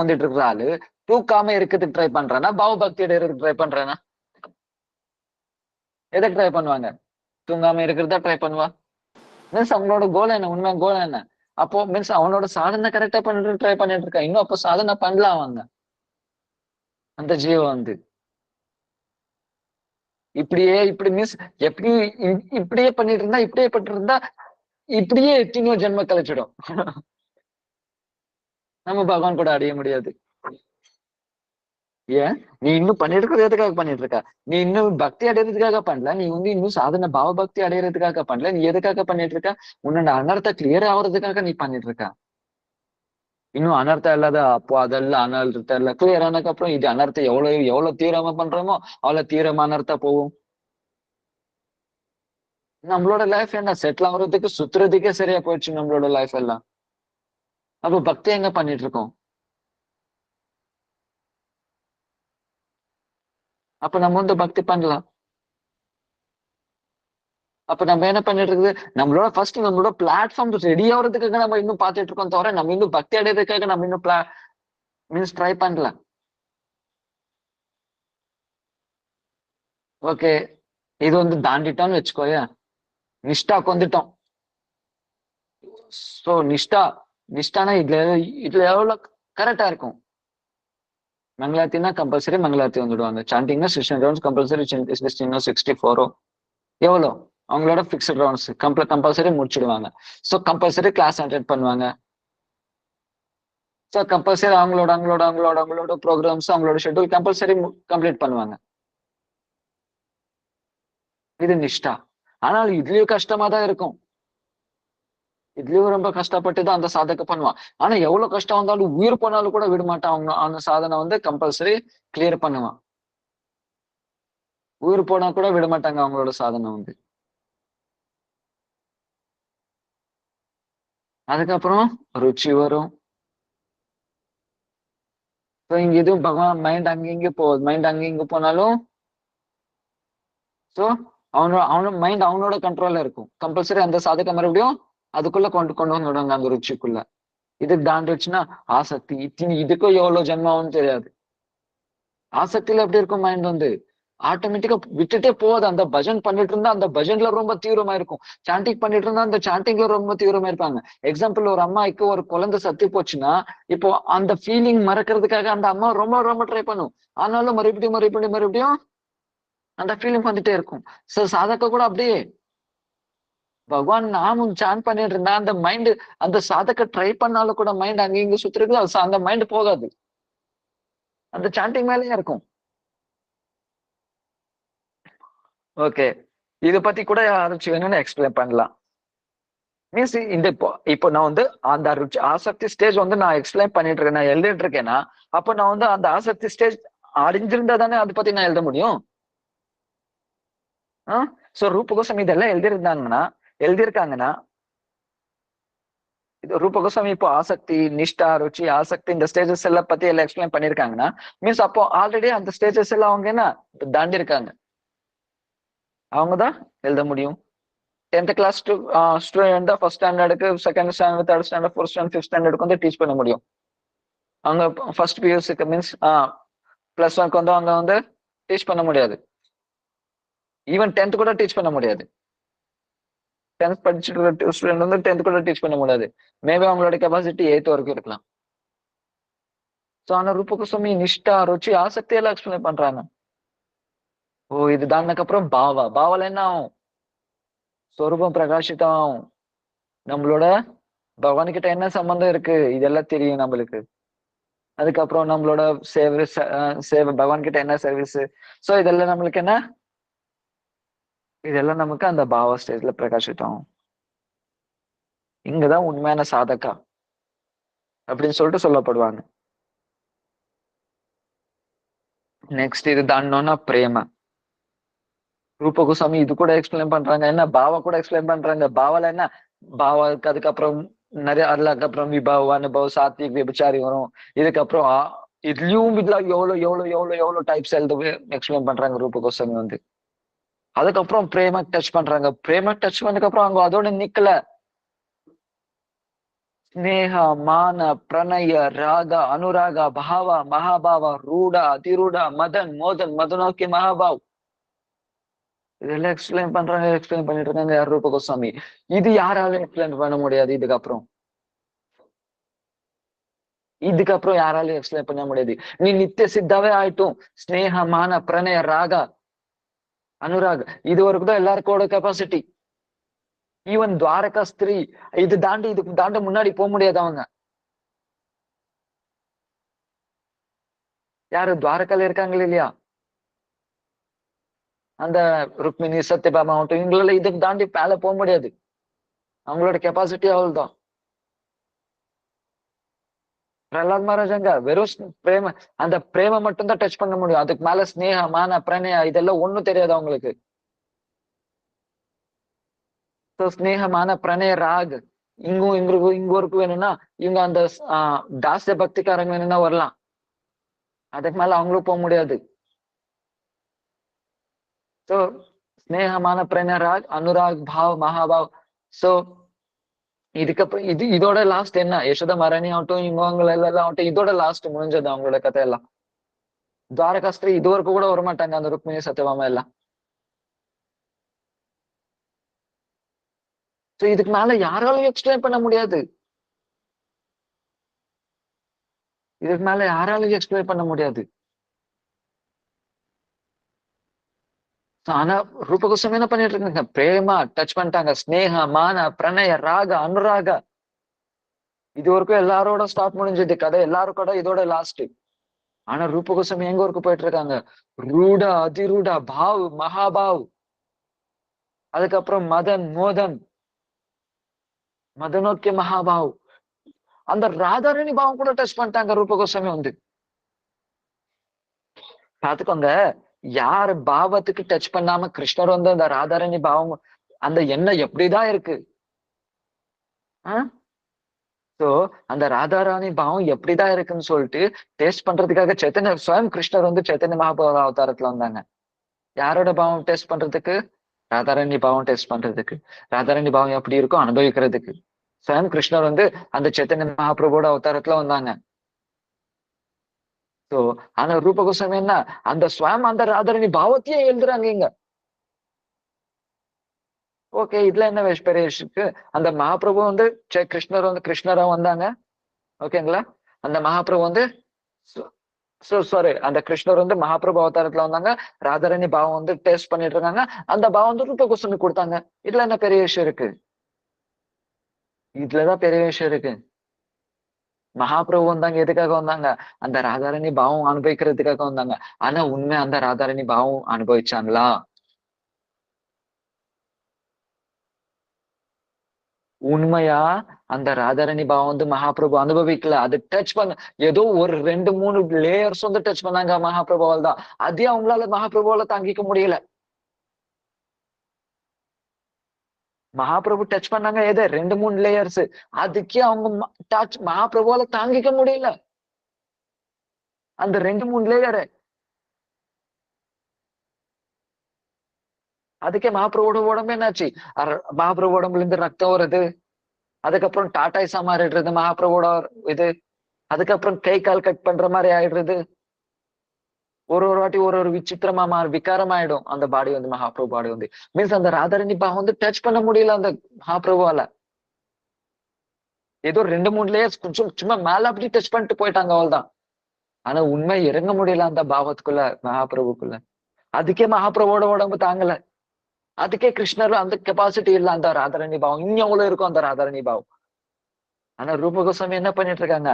வந்துட்டு இருக்கிற ஆளு தூக்காம இருக்கிறதுக்கு ட்ரை பண்றானா, பாவ பக்தி அடைறதுக்கு ட்ரை பண்றானா? எதுக்கு ட்ரை பண்ணுவாங்க? தூங்காம இருக்கிறதா ட்ரை பண்ணுவா. மீன்ஸ் அவனோட கோல் என்ன? உண்மை கோல் என்ன? அப்போ மீன்ஸ் அவனோட சாதனை கரெக்டா பண்ணிட்டு ட்ரை பண்ணிட்டு இருக்கான். இன்னும் அப்போ சாதனை பண்ணலாம் அவங்க. அந்த ஜீவன் வந்து இப்படி மீன்ஸ் எப்படி இப்படியே பண்ணிட்டு இருந்தா இப்படியே எத்தனையோ ஜென்ம கழிச்சிடும். நம்ம பகவான் கூட அடைய முடியாது. ஏன் நீ இன்னும் பண்ணிட்டு இருக்கிறது எதுக்காக பண்ணிட்டு இருக்க? நீ இன்னும் பக்தி அடைறதுக்காக பண்ணல, நீ வந்து இன்னும் சாதனை பாவ பக்தி அடைறதுக்காக பண்ணல. நீ எதுக்காக பண்ணிட்டு இருக்க? உன்னோட அனர்த்த கிளியர் ஆகுறதுக்காக நீ பண்ணிட்டு இருக்க. இன்னும் அனர்த்தம் இல்லாத அப்போ அதெல்லாம் அனர்த்தம் இல்ல கிளியர் ஆனதுக்கு அப்புறம் இது அனர்த்தம் எவ்வளவு தீவிரமா பண்றோமோ அவ்வளவு தீவிரமா அனர்த்தம் போகும். நம்மளோட லைஃப் என்ன செட்டில் ஆகுறதுக்கு சுத்துறதுக்கே சரியா போயிடுச்சு நம்மளோட லைஃப் எல்லாம். அப்ப பக்தி எங்க பண்ணிட்டு இருக்கோம்? அப்ப நம்ம வந்து பக்தி பண்ணலாம். அப்ப நம்ம என்ன பண்ணிட்டு இருக்குது? நம்மளோட பிளாட்ஃபார்ம் ரெடி ஆகுறதுக்காக நம்ம இன்னும் பார்த்துட்டு இருக்கோம் தவிர நம்ம இன்னும் பக்தி அடைறதுக்காக நம்ம இன்னும் மீன்ஸ் ட்ரை பண்ணல. ஓகே, இது வந்து தாண்டிட்டோம்னு வச்சுக்கோயா, நிஷ்டாக்கு வந்துட்டோம். சோ நிஷ்டானா இதுல எவ்வளவு கரெக்டா இருக்கும்? மங்களாத்தினா கம்பல்சரி மங்களாத்தி வந்துடுவாங்க. சாண்டிங்னா 16 ரவுண்ட்ஸ் கம்பல்சரி, 64 எவ்வளோ அவங்களோட பிக்ஸ்ட் ரவுண்ட்ஸ் கம்பல்சரி முடிச்சிடுவாங்க. ஸோ கம்பல்சரி கிளாஸ் அட்டென்ட் பண்ணுவாங்க. ஸோ கம்பல்சரி அவங்களோட ப்ரோக்ராம்ஸ் அவங்களோட ஷெட்யூல் கம்பல்சரி கம்ப்ளீட் பண்ணுவாங்க. இது நிஷ்டா. ஆனால் இதுலயும் கஷ்டமா தான் இருக்கும். இதுலயும் ரொம்ப கஷ்டப்பட்டு தான் அந்த சாதனை பண்ணுவான். ஆனா எவ்வளவு கஷ்டம் வந்தாலும் உயிர் போனாலும் கூட விட மாட்டான். அவங்க அந்த சாதனை வந்து கம்பல்சரி கிளியர் பண்ணுவான். உயிர் போனா கூட விட மாட்டாங்க அவங்களோட சாதனை வந்து. அதுக்கப்புறம் ருச்சி வரும். இங்க எதுவும் பகவான் மைண்ட் அங்க போகுது. மைண்ட் அங்க போனாலும் சோ அவனோட மைண்ட் அவனோட கண்ட்ரோல்ல இருக்கும். கம்பல்சரி அந்த சாதனை மறுபடியும் அதுக்குள்ள கொண்டு வந்துடுவாங்க அந்த ருச்சிக்குள்ள. இதுக்கு தாண்டிடுச்சுன்னா ஆசக்தி இதுக்கும் எவ்வளவு ஜென்மாவும் தெரியாது. ஆசக்தியில எப்படி இருக்கும்? மைண்ட் வந்து ஆட்டோமேட்டிக்கா விட்டுட்டே போகுது. அந்த பஜன் பண்ணிட்டு இருந்தா அந்த பஜன்ல ரொம்ப தீவிரமா இருக்கும். சாண்டிங் பண்ணிட்டு இருந்தா அந்த சாண்டிங்ல ரொம்ப தீவிரமா இருப்பாங்க. எக்ஸாம்பிள், ஒரு அம்மாவுக்கு ஒரு குழந்தை சத்தி போச்சுன்னா இப்போ அந்த ஃபீலிங் மறக்கிறதுக்காக அந்த அம்மா ரொம்ப ரொம்ப ட்ரை பண்ணும். ஆனாலும் மறுபடியும் அந்த ஃபீலிங் வந்துட்டே இருக்கும். சாதக கூட அப்படியே பகவான் நாமும் சான் பண்ணிட்டு இருந்தா அந்த மைண்ட் அந்த சாதக ட்ரை பண்ணாலும் கூட மைண்ட் அங்க இங்க சுத்திருக்கு. அந்த மைண்ட் போகாது, அந்த சாண்டிங் மேலேயே இருக்கும். ஓகே, இத பத்தி கூட யாராச்சும் வேணும்னு எக்ஸ்பிளைன் பண்ணலாம். மீன்ஸ் இந்த இப்போ நான் வந்து அந்த ஆசக்தி ஸ்டேஜ் வந்து நான் எக்ஸ்பிளைன் பண்ணிட்டு இருக்கேன், நான் எழுதிட்டு இருக்கேன்னா அப்ப நான் வந்து அந்த ஆசக்தி ஸ்டேஜ் அடைஞ்சிருந்தா தானே அதை பத்தி நான் எழுத முடியும். சோ ரூப கோசம் இதெல்லாம் எழுதியிருக்காங்கன்னா இது ரூப கோஸ்வாமி இப்போ ஆசக்தி, நிஷ்டா, ருச்சி, ஆசக்தி இந்த ஸ்டேஜஸ் எல்லாம் பத்தி எல்லாம் எக்ஸ்பிளைன் பண்ணிருக்காங்கன்னா மீன்ஸ் அப்போ ஆல்ரெடி அந்த ஸ்டேஜஸ் எல்லாம் அவங்க என்ன தாண்டி இருக்காங்க. அவங்கதான் எழுத முடியும். 10th கிளாஸ் ஸ்டூடெண்ட் தான் ஃபர்ஸ்ட் ஸ்டாண்டர்டுக்கு, second standard, third standard, fourth standard, fifth ஸ்டாண்டர்டுக்கு வந்து டீச் பண்ண முடியும். அவங்க ஃபர்ஸ்ட் பியூசிக்கு மீன்ஸ் +1க்கு வந்து அவங்க வந்து டீச் பண்ண முடியாது. ஈவன் 10th கூட டீச் பண்ண முடியாது. 10th படிச்சுட்டு ஸ்டூடெண்ட் வந்து 10th கூட டீச் பண்ண முடியாது. மேபி அவங்களோட கெப்பாசிட்டி 8th வரைக்கும் இருக்கலாம். ஸோ ஆனா ரூப கோஸ்வாமி நிஷ்டா, ருச்சி, ஆசக்தி எல்லாம் எக்ஸ்பிளைன் பண்றாங்க. ஓ இது தாண்டினதுக்கு அப்புறம் பாவால என்ன ஆகும்? சொரூபம் பிரகாசித்தம் ஆகும். நம்மளோட பகவான் கிட்ட என்ன சம்பந்தம் இருக்கு இதெல்லாம் தெரியும் நம்மளுக்கு. அதுக்கப்புறம் நம்மளோட சேவை பகவான் கிட்ட என்ன சர்வீஸ், சோ இதெல்லாம் நம்மளுக்கு என்ன, இதெல்லாம் நமக்கு அந்த பாவ ஸ்டேஜ்ல பிரகாசித்தம். இங்கதான் உண்மையான சாதகா அப்படின்னு சொல்லிட்டு சொல்லப்படுவாங்க. நெக்ஸ்ட் இது தாண்டோம்னா பிரேம. ரூப கோஸ்வாமி இது கூட எக்ஸ்பிளைன் பண்றாங்க. என்ன பாவா கூட எக்ஸ்பிளைன் பண்றாங்க. பாவால என்ன, பாவாக்கு அதுக்கப்புறம் நிறைய அதுக்கப்புறம் விபாவ், அனுபவ், சாத்விக், விபச்சாரி வரும். இதுக்கப்புறம் இதுலயும் இதுல எவ்வளவு டைப்ஸ் எழுத எக்ஸ்பிளைன் பண்றாங்க ரூப கோஸ்வாமி வந்து. அதுக்கப்புறம் பிரேம டச் பண்றாங்க. பிரேம டச் பண்ணதுக்கு அப்புறம் அவங்க அதோட நிக்கல. ஸ்னேக, மான, பிரணய, ராக, அனுராக, பாவ, மகாபாவ, ரூட, அதிரூட, மதன், மோதன், மதனோக்கி, மகாபாவ் இதெல்லாம் எக்ஸ்பிளைன் பண்ணிட்டு இருக்காங்க யார்? ரூப கோஸ்வாமி. இது யாராலும் எக்ஸ்பிளைன் பண்ண முடியாது. இதுக்கப்புறம் யாராலும் எக்ஸ்பிளைன் பண்ண முடியாது. நீ நித்திய சித்தாவே ஆயிட்டும். ஸ்னேக, மான, பிரணய, ராகா, அனுராக் இது வரைக்கும் தான் எல்லாருக்கோட கெப்பாசிட்டி. ஈவன் துவாரகா ஸ்திரீ இதுக்கு தாண்டி முன்னாடி போக முடியாது. அவங்க யாரு துவாரகால இருக்காங்க இல்லையா, அந்த ருக்மிணி, சத்யபாமா ஆகட்டும், இவங்களால இதுக்கு தாண்டி மேல போக முடியாது. அவங்களோட கெப்பாசிட்டி அவ்வளவுதான். பிரகலாத் மகாராஜாங்க வெறும் பிரேம, அந்த பிரேம மட்டும் தான் டச் பண்ண முடியும். அதுக்கு மேல ஸ்னேக, மான, பிரணயா இதெல்லாம் ஒண்ணும் தெரியாது அவங்களுக்கு. ஸ்னேக, மான, பிரணய, ராக் இங்க ஒருக்கு வேணும்னா இவங்க அந்த தாஸ்ய பக்திக்காரங்க வேணும்னா வரலாம். அதுக்கு மேல அவங்களும் போக முடியாது. சோ ஸ்னேகமான, பிரணய, ராக், அனுராக், பாவ், மகாபாவ். சோ இதுக்கப்புறம் இதோட லாஸ்ட் என்ன, யசோதா மரணி ஆகட்டும், இவங்க எல்லாம் ஆகட்டும், இதோட லாஸ்ட் முடிஞ்சது அவங்களோட கதையெல்லாம். துவாரகாஸ்திரி இது வரைக்கும் கூட வரமாட்டாங்க அந்த ருக்மிணி, சத்யபாமா எல்லாம். சோ இதுக்கு மேல யாராலும் எக்ஸ்பிளைன் பண்ண முடியாது. இதுக்கு மேல யாராலும் எக்ஸ்பிளைன் பண்ண முடியாது. ஆனா ரூப கோஸ்வாமி என்ன பண்ணிட்டு இருக்காங்க, பிரேமா டச் பண்ணிட்டாங்க. ஸ்னேக, மான, பிரணய, ராக, அனுராக இது வரைக்கும் எல்லாரோட ஸ்டார்ட் முடிஞ்சது கதை. எல்லாரும் கூட இதோட லாஸ்ட். ஆனா ரூப கோஸ்வாமி எங்க வரைக்கும் போயிட்டு இருக்காங்க, ரூட, அதிரூட, பாவ், மகாபாவ், அதுக்கப்புறம் மதன், மோதன், மதனோக்கிய, மகாபாவ். அந்த ராதாரணி பாவம் கூட டச் பண்ணிட்டாங்க ரூப கோஸ்வாமி வந்து. பாத்துக்கோங்க, யாரு பாவத்துக்கு டச் பண்ணாம கிருஷ்ணர் வந்து அந்த ராதாரணி பாவம் அந்த எண்ணம் எப்படிதான் இருக்கு. சோ அந்த ராதாராணி பாவம் எப்படிதான் இருக்குன்னு சொல்லிட்டு டேஸ்ட் பண்றதுக்காக ஸ்வயம் கிருஷ்ணர் வந்து சைத்தன்ய மகாபிரபு அவதாரத்துல வந்தாங்க. யாரோட பாவம் டெஸ்ட் பண்றதுக்கு, ராதாராணி பாவம் டெஸ்ட் பண்றதுக்கு. ராதாராணி பாவம் எப்படி இருக்கும் அனுபவிக்கிறதுக்கு ஸ்வயம் கிருஷ்ணர் வந்து அந்த சைத்தன்ய மகாபிரபுவோட அவதாரத்துல வந்தாங்க. சோ ஆனா ரூப கோஸ்வாமி என்ன, அந்த ஸ்வயம் அந்த ராதாரணி பாவத்தையே எழுதுறாங்க இங்க. ஓகே, இதுல என்ன பெரிய இருக்கு, அந்த மகாபிரபு வந்து கிருஷ்ணரா வந்தாங்க. ஓகேங்களா, அந்த மகாபிரபு வந்து சாரி அந்த கிருஷ்ணர் வந்து மகாபிரபு அவதாரத்துல வந்தாங்க. ராதாரணி பாவம் வந்து டேஸ்ட் பண்ணிட்டு இருக்காங்க. அந்த பாவம் வந்து ரூப கோஸ்வாமி கொடுத்தாங்க. இதுல என்ன பெரிய விஷயம் இருக்கு, இதுலதான் பெரிய விஷயம் இருக்கு. மகாபிரபு வந்தாங்க, எதுக்காக வந்தாங்க, அந்த ராதாரணி பாவம் அனுபவிக்கிறதுக்காக வந்தாங்க. ஆனா உண்மை அந்த ராதாரணி பாவம் அனுபவிச்சாங்களா? உண்மையா அந்த ராதாரணி பாவம் வந்து மகாபிரபு அனுபவிக்கல. அது டச் பண்ண ஏதோ ஒரு 2-3 லேயர்ஸ் வந்து டச் பண்ணாங்க மகாபிரபுவால் தான். அதே அவங்களால மகாபிரபுவால தாங்கிக்க முடியல. மகாபிரபு டச் பண்ணாங்க எது 2-3 லேயர்ஸ். அதுக்கே அவங்க டச் மகாபிரபுவால தாங்கிக்க முடியல அந்த 2-3 லேயரு. அதுக்கே மகாபிரபுவோட உடம்பு என்னாச்சு? மகாபிரபு உடம்புல இருந்து ரத்தம் வருது. அதுக்கப்புறம் டாட்டாய்ஸா மாறிடுறது மகாபிரபுவோட இது. அதுக்கப்புறம் கை கால் கட் பண்ற மாதிரி ஆயிடுறது. ஒரு வாட்டி ஒரு விசித்திரமா விகாரம் ஆயிடும் அந்த பாடி வந்து, மகாபிரபு பாடி வந்து. மீன்ஸ் அந்த ராதாரணி பாவம் வந்து டச் பண்ண முடியல அந்த மகாபிரபுவால. ஏதோ 2-3 லேயர்ஸ் கொஞ்சம் சும்மா மேல அப்படி டச் பண்ணிட்டு போயிட்டாங்க, அவ்வளவுதான். ஆனா உண்மை இறங்க முடியல அந்த பாவத்துக்குள்ள, மகாபிரபுக்குள்ள. அதுக்கே மகாபிரபுவோட உடம்பு தாங்கல. அதுக்கே கிருஷ்ணர் அந்த கெப்பாசிட்டி இல்ல அந்த ராதாரணி பாவம். இன்னும் எவ்வளவு இருக்கும் அந்த ராதாரணி பாவம். ஆனா ரூப கோஸ்வாமி என்ன பண்ணிட்டு இருக்காங்க?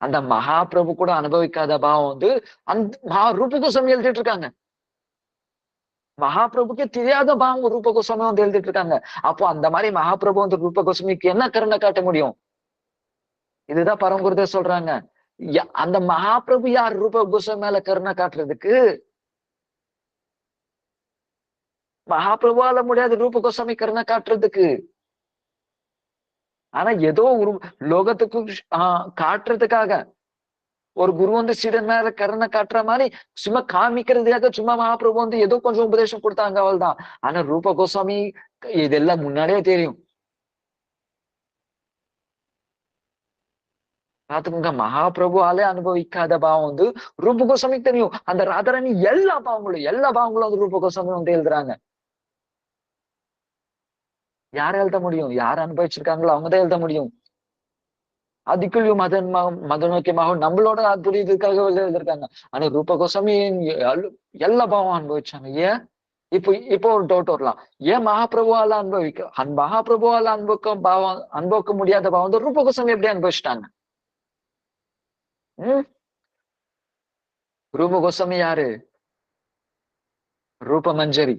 அந்த மகாபிரபு கூட அனுபவிக்காத பாவம் வந்து அந்த ரூப கோஸ்வாமி எழுதிட்டு இருக்காங்க. மகாபிரபுக்கே தெரியாத பாவம் ரூப கோஸ்வாமி வந்து எழுதிட்டு இருக்காங்க. அப்போ அந்த மாதிரி மகாபிரபு வந்து ரூப கோஸ்வாமிக்கு என்ன கருணை காட்ட முடியும்? இதுதான் பரமகுருதேவ் சொல்றாங்க. அந்த மகாபிரபு யார் ரூப கோஸ்வாமி மேல கருணை காட்டுறதுக்கு? மகாபிரபுவால முடியாது ரூப கோஸ்வாமி கருணை காட்டுறதுக்கு. ஆனா ஏதோ ஒரு லோகத்துக்கு காட்டுறதுக்காக ஒரு குரு வந்து சீடன் மேல கருணை காட்டுற மாதிரி சும்மா காமிக்கிறதுக்காக சும்மா மகாபிரபு வந்து ஏதோ கொஞ்சம் உபதேசம் கொடுத்தாங்க, அவள்தான். ஆனா ரூப கோஸ்வாமி இதெல்லாம் முன்னாடியே தெரியும். பாத்துக்கோங்க, மகாபிரபுவாலே அனுபவிக்காத பாவம் வந்து ரூப கோஸ்வாமிக்கு தெரியும். அந்த ராதாராணி எல்லா பாவங்களும் வந்து ரூப கோஸ்வாமி வந்து எழுதுறாங்க. யார் எழுத முடியும்? யார் அனுபவிச்சிருக்காங்களோ அவங்கதான் எழுத முடியும். அதுக்குள்ளயும் மதநோக்கியமாக நம்மளோட புரியுதுக்காக எழுதிருக்காங்க. ஆனா ரூப கோஸ்வாமி எல்லா பாவம் அனுபவிச்சாங்க. ஏன்? இப்போ ஒரு டவுட் வரலாம். ஏன் மகாபிரபுவால மகாபிரபுவால அனுபவிக்க முடியாத பாவம் வந்து ரூப கோஸ்வாமி எப்படி அனுபவிச்சிட்டாங்க? ரூப கோஸ்வாமி யாரு? ரூப மஞ்சரி,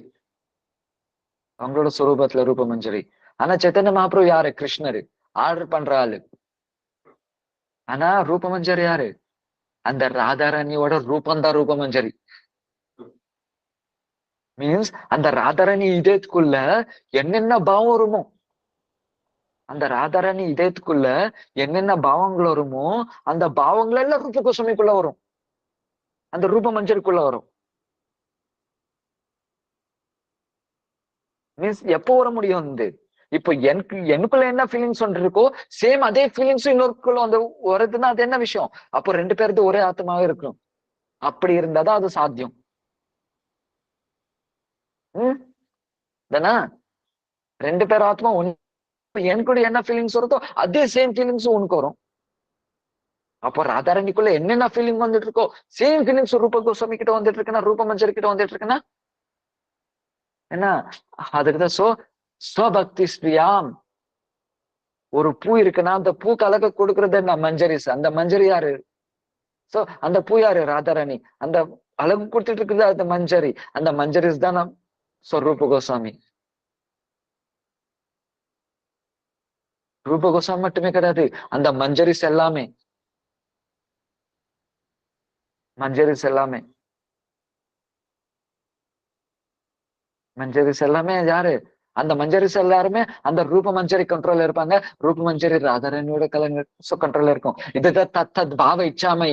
அவங்களோட சுரூபத்துல ரூப மஞ்சரி. ஆனா சைத்தன்ய மகாபிரபு யாரு? கிருஷ்ணரு, ஆர்டர் பண்ற ஆளு. ஆனா ரூப மஞ்சரி யாரு? அந்த ராதாராணியோட ரூபந்தான் ரூப மஞ்சரி. மீன்ஸ் அந்த ராதாராணி இதயத்துக்குள்ள என்னென்ன பாவம் வருமோ, அந்த ராதாராணி இதயத்துக்குள்ள என்னென்ன பாவங்கள் வருமோ அந்த பாவங்கள் எல்லாம் ரூப கோஸ்வாமிக்குள்ள வரும், அந்த ரூப மஞ்சருக்குள்ள வரும். மீன்ஸ் எப்போ வர முடியும் வந்து? இப்போ எனக்குள்ள என்ன ஃபீலிங்ஸ் ஒன்று இருக்கோ சேம் அதே ஃபீலிங்ஸும் இன்னொருக்குள்ள வந்து வருதுன்னா அது என்ன விஷயம்? அப்போ 2 பேருக்கு ஒரே ஆத்மாவே இருக்கும். அப்படி இருந்தாதான் அது சாத்தியம். தானா? 2 பேர் ஆத்மா ஒன்னு. எனக்கு என்ன ஃபீலிங்ஸ் வருதோ அதே சேம் ஃபீலிங்ஸும் உனக்கு வரும். அப்போ ராதாரணிக்குள்ள என்னென்ன ஃபீலிங் வந்துட்டு இருக்கோ சேம் ஃபீலிங்ஸ் ரூப கோஸ்வாமி கிட்ட வந்துட்டு இருக்குன்னா, ரூப மஞ்சரி கிட்ட வந்துட்டு இருக்குன்னா என்ன? அதுக்குதான் ஸ்வபக்தி ஸ்ரீயாம். ஒரு பூ இருக்குன்னா அந்த பூக்கு அழக கொடுக்கறது என்ன? மஞ்சரிஸ். அந்த மஞ்சரி யாரு? சோ அந்த பூ யாரு? ராதாராணி. அந்த அழகு கொடுத்துட்டு இருக்குது அந்த மஞ்சரி. அந்த மஞ்சரிஸ் தான் ரூப கோஸ்வாமி. ரூப கோஸ்வாமி மட்டுமே கிடையாது, அந்த மஞ்சரிஸ் எல்லாமே. மஞ்சரிஸ் எல்லாமே யாரு? அந்த மஞ்சரிஸ் எல்லாருமே அந்த ரூப மஞ்சரி கண்ட்ரோல் இருப்பாங்க. ரூப மஞ்சரி ராதாராணியோட கண்ட்ரோல் இருக்கும். இதுதான் தத்தத் பாவ இச்சாமை.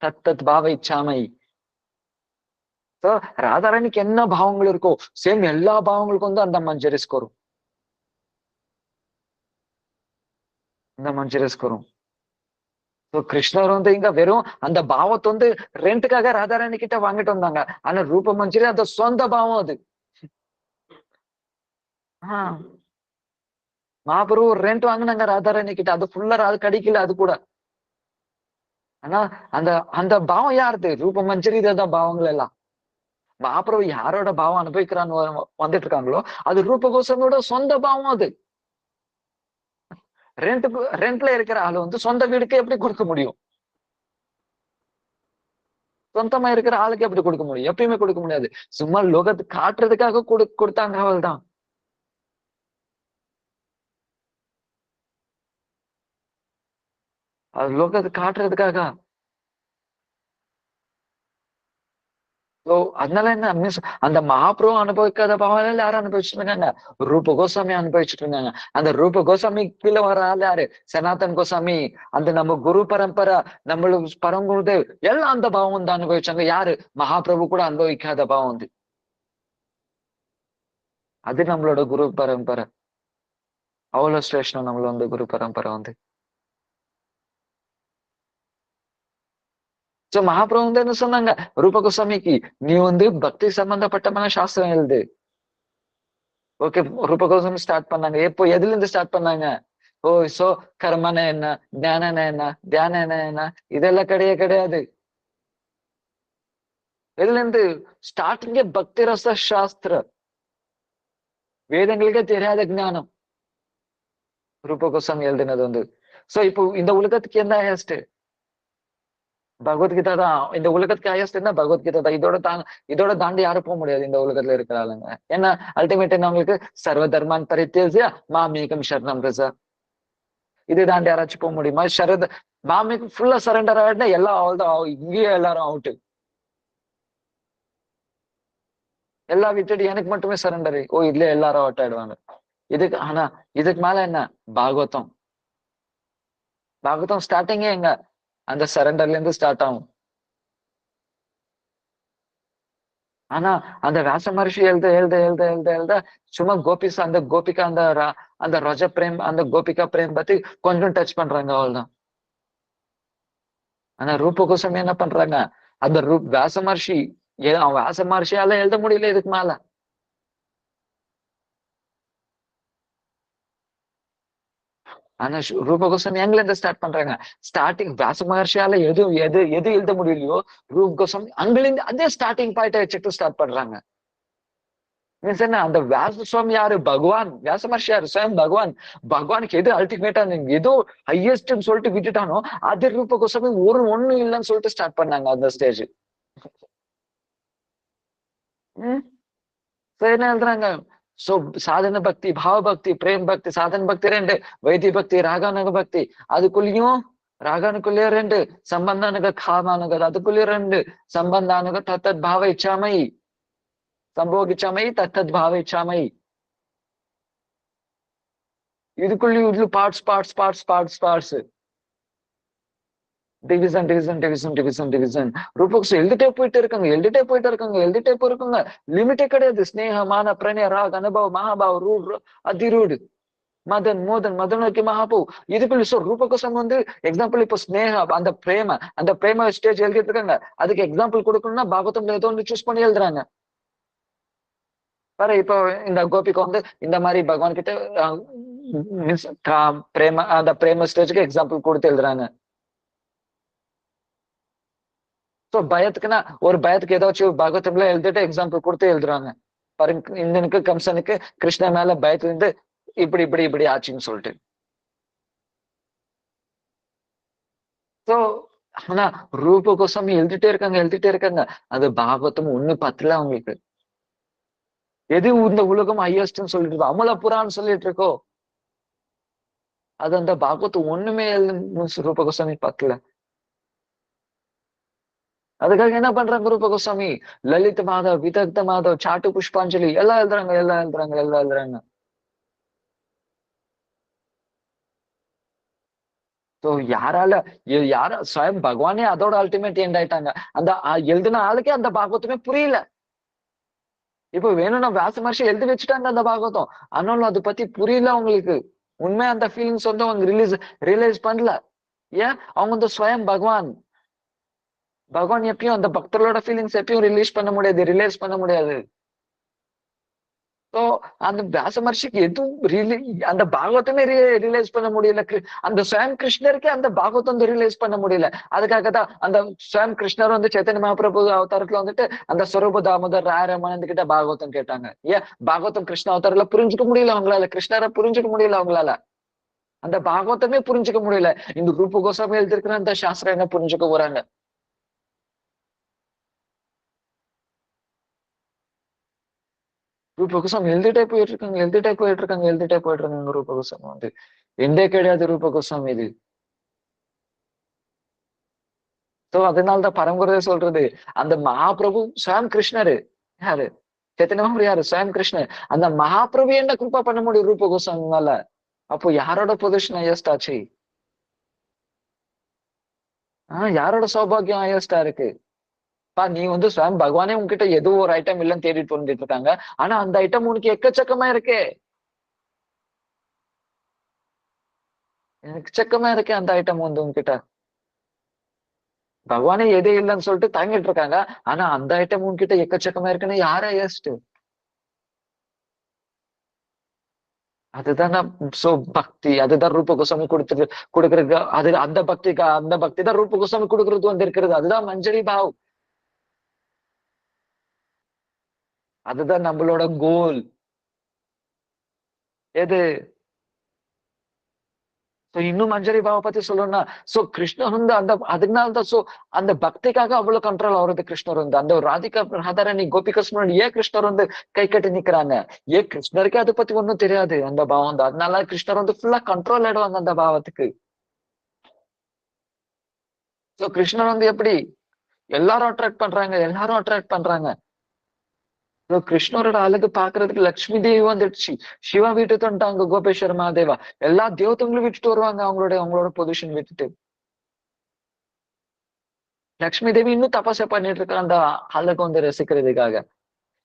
தத்தத் பாவ இச்சாமை. சோ ராதாராணிக்கு என்ன பாவங்கள் இருக்கோ சேம் எல்லா பாவங்களுக்கும் வந்து அந்த மஞ்சரிஸ்க்கு வரும். இந்த மஞ்சரிஸ்க்கு வரும். கிருஷ்ணர் வந்து இங்க வெறும் அந்த பாவத்தை வந்து ரெண்டுக்காக ராதாராணி கிட்ட வாங்கிட்டு வந்தாங்க. ஆனா ரூப மஞ்சரி அந்த சொந்த பாவம் அது. மகாபிரபு ரெண்ட் வாங்கினாங்க ராதாராணி கிட்ட, அது ஃபுல்லா அது கிடைக்கல அது கூட. ஆனா அந்த அந்த பாவம் யாருது? ரூப மஞ்சரி தான் பாவங்கள் எல்லாம். மகாபிரபு யாரோட பாவம் அனுபவிக்கிறான்னு வந்துட்டு இருக்காங்களோ அது ரூப கோஸ்வாமியோட சொந்த பாவம் அது. ரெண்ட்ல இருக்கிற ஆளு வந்து சொந்த வீடுக்கு எப்படி கொடுக்க முடியும்? சொந்தமா இருக்கிற ஆளுக்கு எப்படி கொடுக்க முடியும்? எப்பயுமே கொடுக்க முடியாது. சும்மா லோகத்துக்கு காட்டுறதுக்காக கொடுத்தாங்க, அவள் தான். அது லோகத்துக்கு காட்டுறதுக்காக. ஸோ அதனால என்ன மீன்ஸ் அந்த மகாபிரபு அனுபவிக்காத பாவம் யாரும் அனுபவிச்சுட்டு இருக்காங்க, ரூப கோசாமி அனுபவிச்சுட்டு இருக்காங்க. அந்த ரூப கோசாமி கீழே வர ஆள் யாரு, சனாதன் கோசாமி, அந்த நம்ம குரு பரம்பரை, நம்மளுக்கு பரங்குருதேவ் எல்லாம் அந்த பாவம் வந்து அனுபவிச்சாங்க. யாரு, மகாபிரபு கூட அனுபவிக்காத பாவம் வந்து. அது நம்மளோட குரு பரம்பரை. அவ்வளவு சிரேஷ்டம் நம்மள வந்து குரு பரம்பரை வந்து. சோ மகாபிரபு வந்து என்ன சொன்னாங்க ரூப கோஸ்வாமிக்கு, நீ வந்து பக்தி சம்பந்தப்பட்டமான சாஸ்திரம் எழுது. ஓகே, ரூப கோஸ்வாமி ஸ்டார்ட் பண்ணாங்க. எப்போ, எதுல இருந்து ஸ்டார்ட் பண்ணாங்க? ஓ சோ கர்மன என்ன, ஞான என்ன, தியான என்ன, இதெல்லாம் கிடையாது. எதுல இருந்து ஸ்டார்டிங்கே பக்தி ரச சாஸ்திர, வேதங்களுக்கே தெரியாத ஞானம் ரூப கோஸ்வாமி எழுதினது வந்து. சோ இப்போ இந்த உலகத்துக்கு என்ன ஹையஸ்ட்? பகவத்கீதா தான். இந்த உலகத்துக்கு ஹையஸ்ட் என்ன? பகவத்கீதா தான். இதோட தாண்டி யாரும் போக முடியாது இந்த உலகத்துல இருக்கிறாளுங்க. ஏன்னா அல்டிமேட் என்ன உங்களுக்கு, சர்வ தர்மான் பரித்தியஜ்ய மாமேகம் சரணம் ரஜ. இது தாண்டி யாராச்சும் போக முடியுமா? மாமேகம் ஃபுல்லா சரண்டர் ஆகிட்டா எல்லாம் அவ்வளவுதான், இங்கேயே எல்லாரும் அவுட்டு. எல்லாம் விட்டுட்டு எனக்கு மட்டுமே சரண்டர், ஓ இதுல எல்லாரும் அவுட் ஆயிடுவாங்க. ஆனா இதுக்கு மேல என்ன, பாகவதம். பாகவதம் ஸ்டார்டிங்கே எங்க, அந்த சரண்டர்ல இருந்து ஸ்டார்ட் ஆகும். ஆனா அந்த வியாச மகர்ஷி எழுத சும்மா அந்த கோபிகா, அந்த ரஜ பிரேம், அந்த கோபிகா பிரேம் பத்தி கொஞ்சம் டச் பண்றாங்க, அவ்வளவுதான். ஆனா ரூப கோஸ்வாமி என்ன பண்றாங்க, அந்த வியாச மகர்ஷி, வியாச மகர்ஷியால எழுத முடியல இதுக்கு மேல. ஆனா ரூப கோஸ்வாமி எங்க இருந்து ஸ்டார்ட் பண்றாங்க, ஸ்டார்டிங் வியாச மகர்ஷியால எது எழுத முடியலையோ, ரூப கோஸ்வாமி அங்கிருந்து அதே ஸ்டார்டிங் பாயிண்ட் வச்சுட்டு ஸ்டார்ட் பண்றாங்க. மீன்ஸ் என்ன, அந்த வியாச சுவாமி யாரு, பகவான். வியாச மகர்ஷி யாரு, சுயம் பகவான். பகவானுக்கு எது அல்டிமேட்டா ஏதோ ஹையஸ்ட்னு சொல்லிட்டு விட்டுட்டானோ, அது ரூப கோஸ்வாமி ஒண்ணு இல்லைன்னு சொல்லிட்டு ஸ்டார்ட் பண்ணாங்க அந்த ஸ்டேஜ். என்ன எழுதுறாங்க, சோ சாதன பக்தி, பாவ பக்தி, பிரேம் பக்தி, சாதன பக்தி ரெண்டு, வைத்திய பக்தி, ராகானுக பக்தி, அதுக்குள்ளயும் ராகானுக்குள்ளேயே ரெண்டு, சம்பந்தானுக காமானுக அதுக்குள்ளேயே ரெண்டு, சம்பந்தானுக தத்தத் பாவ இச்சாமயி, சம்போக இச்சாமயி, தத்தத் பாவ இச்சாமயி. இதுக்குள்ளேயும் பார்ட்ஸ், டிவிஷன். ரூபக்ஸ் எழுதிட்டே போயிட்டு இருக்காங்க. லிமிட்டே கிடையாது. ஸ்னேகமான பிரணய ராக் அனுபவ மகாபாவ் ரூட் அதிரூடு மதனோக்கி மகாபூ. இதுக்குள்ள ரூபகோசம் வந்து எக்ஸாம்பிள், இப்போ ஸ்னேக, அந்த பிரேம ஸ்டேஜ் எழுதிட்டு இருக்காங்க. அதுக்கு எக்ஸாம்பிள் கொடுக்கணும்னா பாகவதம் ஏதோ ஒன்று சூஸ் பண்ணி எழுதுறாங்க. பாரு, இப்போ இந்த கோபிகா வந்து இந்த மாதிரி பகவான் கிட்ட அந்த பிரேம ஸ்டேஜுக்கு எக்ஸாம்பிள் கொடுத்து எழுதுறாங்க. சோ பயத்துக்குன்னா ஒரு பயத்துக்கு ஏதாச்சும் பாகவதம்ல எழுதிட்டு எக்ஸாம்பிள் கொடுத்து எழுதுறாங்க. பாருங்க, இந்தனுக்கு கம்சனுக்கு கிருஷ்ண மேல பயத்துல இருந்து இப்படி ஆச்சுன்னு சொல்லிட்டு. சோ ஆனா ரூப கோஸ்வாமி எழுதிட்டே இருக்காங்க. அது பாகவதம் 1:10 அவங்களுக்கு. எது இந்த உலகம் ஹையஸ்ட்னு சொல்லிட்டு இருக்கோம், அமல புறான்னு சொல்லிட்டு இருக்கோம், அது அந்த பாகவதம் ஒண்ணுமே ரூப கோஸ்வாமி 10. அதுக்காக என்ன பண்றாங்க ரூப கோஸ்வாமி, லலித் மாதவ், விதக்த மாதவ், சாட்டு புஷ்பாஞ்சலி எல்லாம் எழுதுறாங்க. சோ யார ஸ்வயம் பகவானே அதோட அல்டிமேட் எண்ட் ஆயிட்டாங்க. அந்த எழுதின ஆளுக்கே அந்த பாகவதமே புரியல. இப்ப வேணும்னா வியாச மகர்ஷி எழுதி வச்சுட்டாங்க அந்த பாகவதம், ஆனாலும் அதை பத்தி புரியல அவங்களுக்கு. உண்மையா அந்த ஃபீலிங்ஸ் வந்து அவங்க ரியலைஸ் பண்ணல. ஏன், அவங்க வந்து ஸ்வயம் பகவான் எப்பயும் அந்த பக்தர்களோட ஃபீலிங்ஸ் எப்பயும் ரிலீஸ் பண்ண முடியாது. சோ அந்த வியாச மகர்ஷிக்கு எதுவும் அந்த பாகவதமே ரியலைஸ் பண்ண முடியல. அந்த ஸ்வயம் கிருஷ்ணருக்கே அந்த பாகவதம் ரியலைஸ் பண்ண முடியல. அதுக்காக தான் அந்த ஸ்வயம் கிருஷ்ணர் வந்து சைத்தன்ய மகாபிரபு அவதாரத்துல வந்துட்டு அந்த ஸ்வரூப தாமோதர் ராயரமணன் கிட்ட பாகவதம் கேட்டாங்க. ஏன், பாகவதம் கிருஷ்ண அவதாரத்துல புரிஞ்சுக்க முடியல அவங்களால, கிருஷ்ணரை புரிஞ்சுக்க முடியல அவங்களால, அந்த பாகவதமே புரிஞ்சுக்க முடியல. இந்த ரூப கோஸ்வாமி எழுதிருக்கிற அந்த சாஸ்திரம் என்ன புரிஞ்சுக்க போறாங்க? ரூப கோஸ்வாமி எழுதிட்டே போயிட்டு இருக்காங்க. ரூப கோஸ்வாமி வந்து எண்டே கிடையாது ரூப கோஸ்வாமி இது. சோ அதனாலதான் பரம்பரை சொல்றது அந்த மகாபிரபு ஸ்வயம் கிருஷ்ணரு. யாரு? சைத்தன்ய மகாபிரபு யாரு? ஸ்வயம் கிருஷ்ணர். அந்த மகாபிரபு என்ன கிருப்பா பண்ண முடியும் ரூப கோஸ்வாமினால? அப்போ யாரோட பொசிஷன் ஹையஸ்ட் ஆச்சு? யாரோட சௌபாகியம் ஹையஸ்டா இருக்கு? நீ வந்து ஸ்வயம் பகவானே உன்கிட்ட ஏதோ ஒரு ஐட்டம் இல்லைன்னு தேடிட்டு வந்துட்டு இருக்காங்க. ஆனா அந்த ஐட்டம் உனக்கு எக்கச்சக்கமா இருக்கே, எக்கச்சக்கமா இருக்கே அந்த ஐட்டம் வந்து உன்கிட்ட. பகவானே எதே இல்லைன்னு சொல்லிட்டு தாங்கிட்டு இருக்காங்க. ஆனா அந்த ஐட்டம் உன்கிட்ட எக்கச்சக்கமா இருக்குன்னு யார ஹையஸ்ட்? அதுதான் சோ பக்தி. அதுதான் ரூப கோஸ்வாமி கொடுக்கறது. அது அந்த பக்தி தான் ரூப கோஸ்வாமி கொடுக்கறது வந்து இருக்கிறது. அதுதான் மஞ்சரி பாவ். அதுதான் நம்மளோட கோல். எது? இன்னும் மஞ்சரி பாவை பத்தி சொல்லணும்னா, சோ கிருஷ்ணர் வந்து அந்த அதனால்தான் அந்த பக்திக்காக அவ்வளவு கண்ட்ரோல் ஆகுறது கிருஷ்ணர் வந்து. அந்த ராதிகா ராதாராணி கோபிகாஸ் முன்னாடி ஏன் கிருஷ்ணர் வந்து கை கட்டி நிக்கிறாங்க? ஏன் கிருஷ்ணருக்கே அதை பத்தி ஒண்ணும் தெரியாது அந்த பாவம் தான். அதனால கிருஷ்ணர் வந்து ஃபுல்லா கண்ட்ரோல் ஆயிடுவாங்க அந்த பாவத்துக்கு. சோ கிருஷ்ணர் வந்து எப்படி எல்லாரும் அட்ராக்ட் பண்றாங்க. கிருஷ்ணரோட அழகு பாக்குறதுக்கு லட்சுமி தேவி வந்துடுச்சு. சிவா வீட்டுக்கு வந்துட்டாங்க, கோபேஸ்வர மகாதேவா. எல்லா தேவத்தங்களும் விட்டுட்டு வருவாங்க அவங்களோட பொசிஷன் விட்டுட்டு. லட்சுமி தேவி இன்னும் தபசை பண்ணிட்டு இருக்க அந்த அழகு வந்து ரசிக்கிறதுக்காக.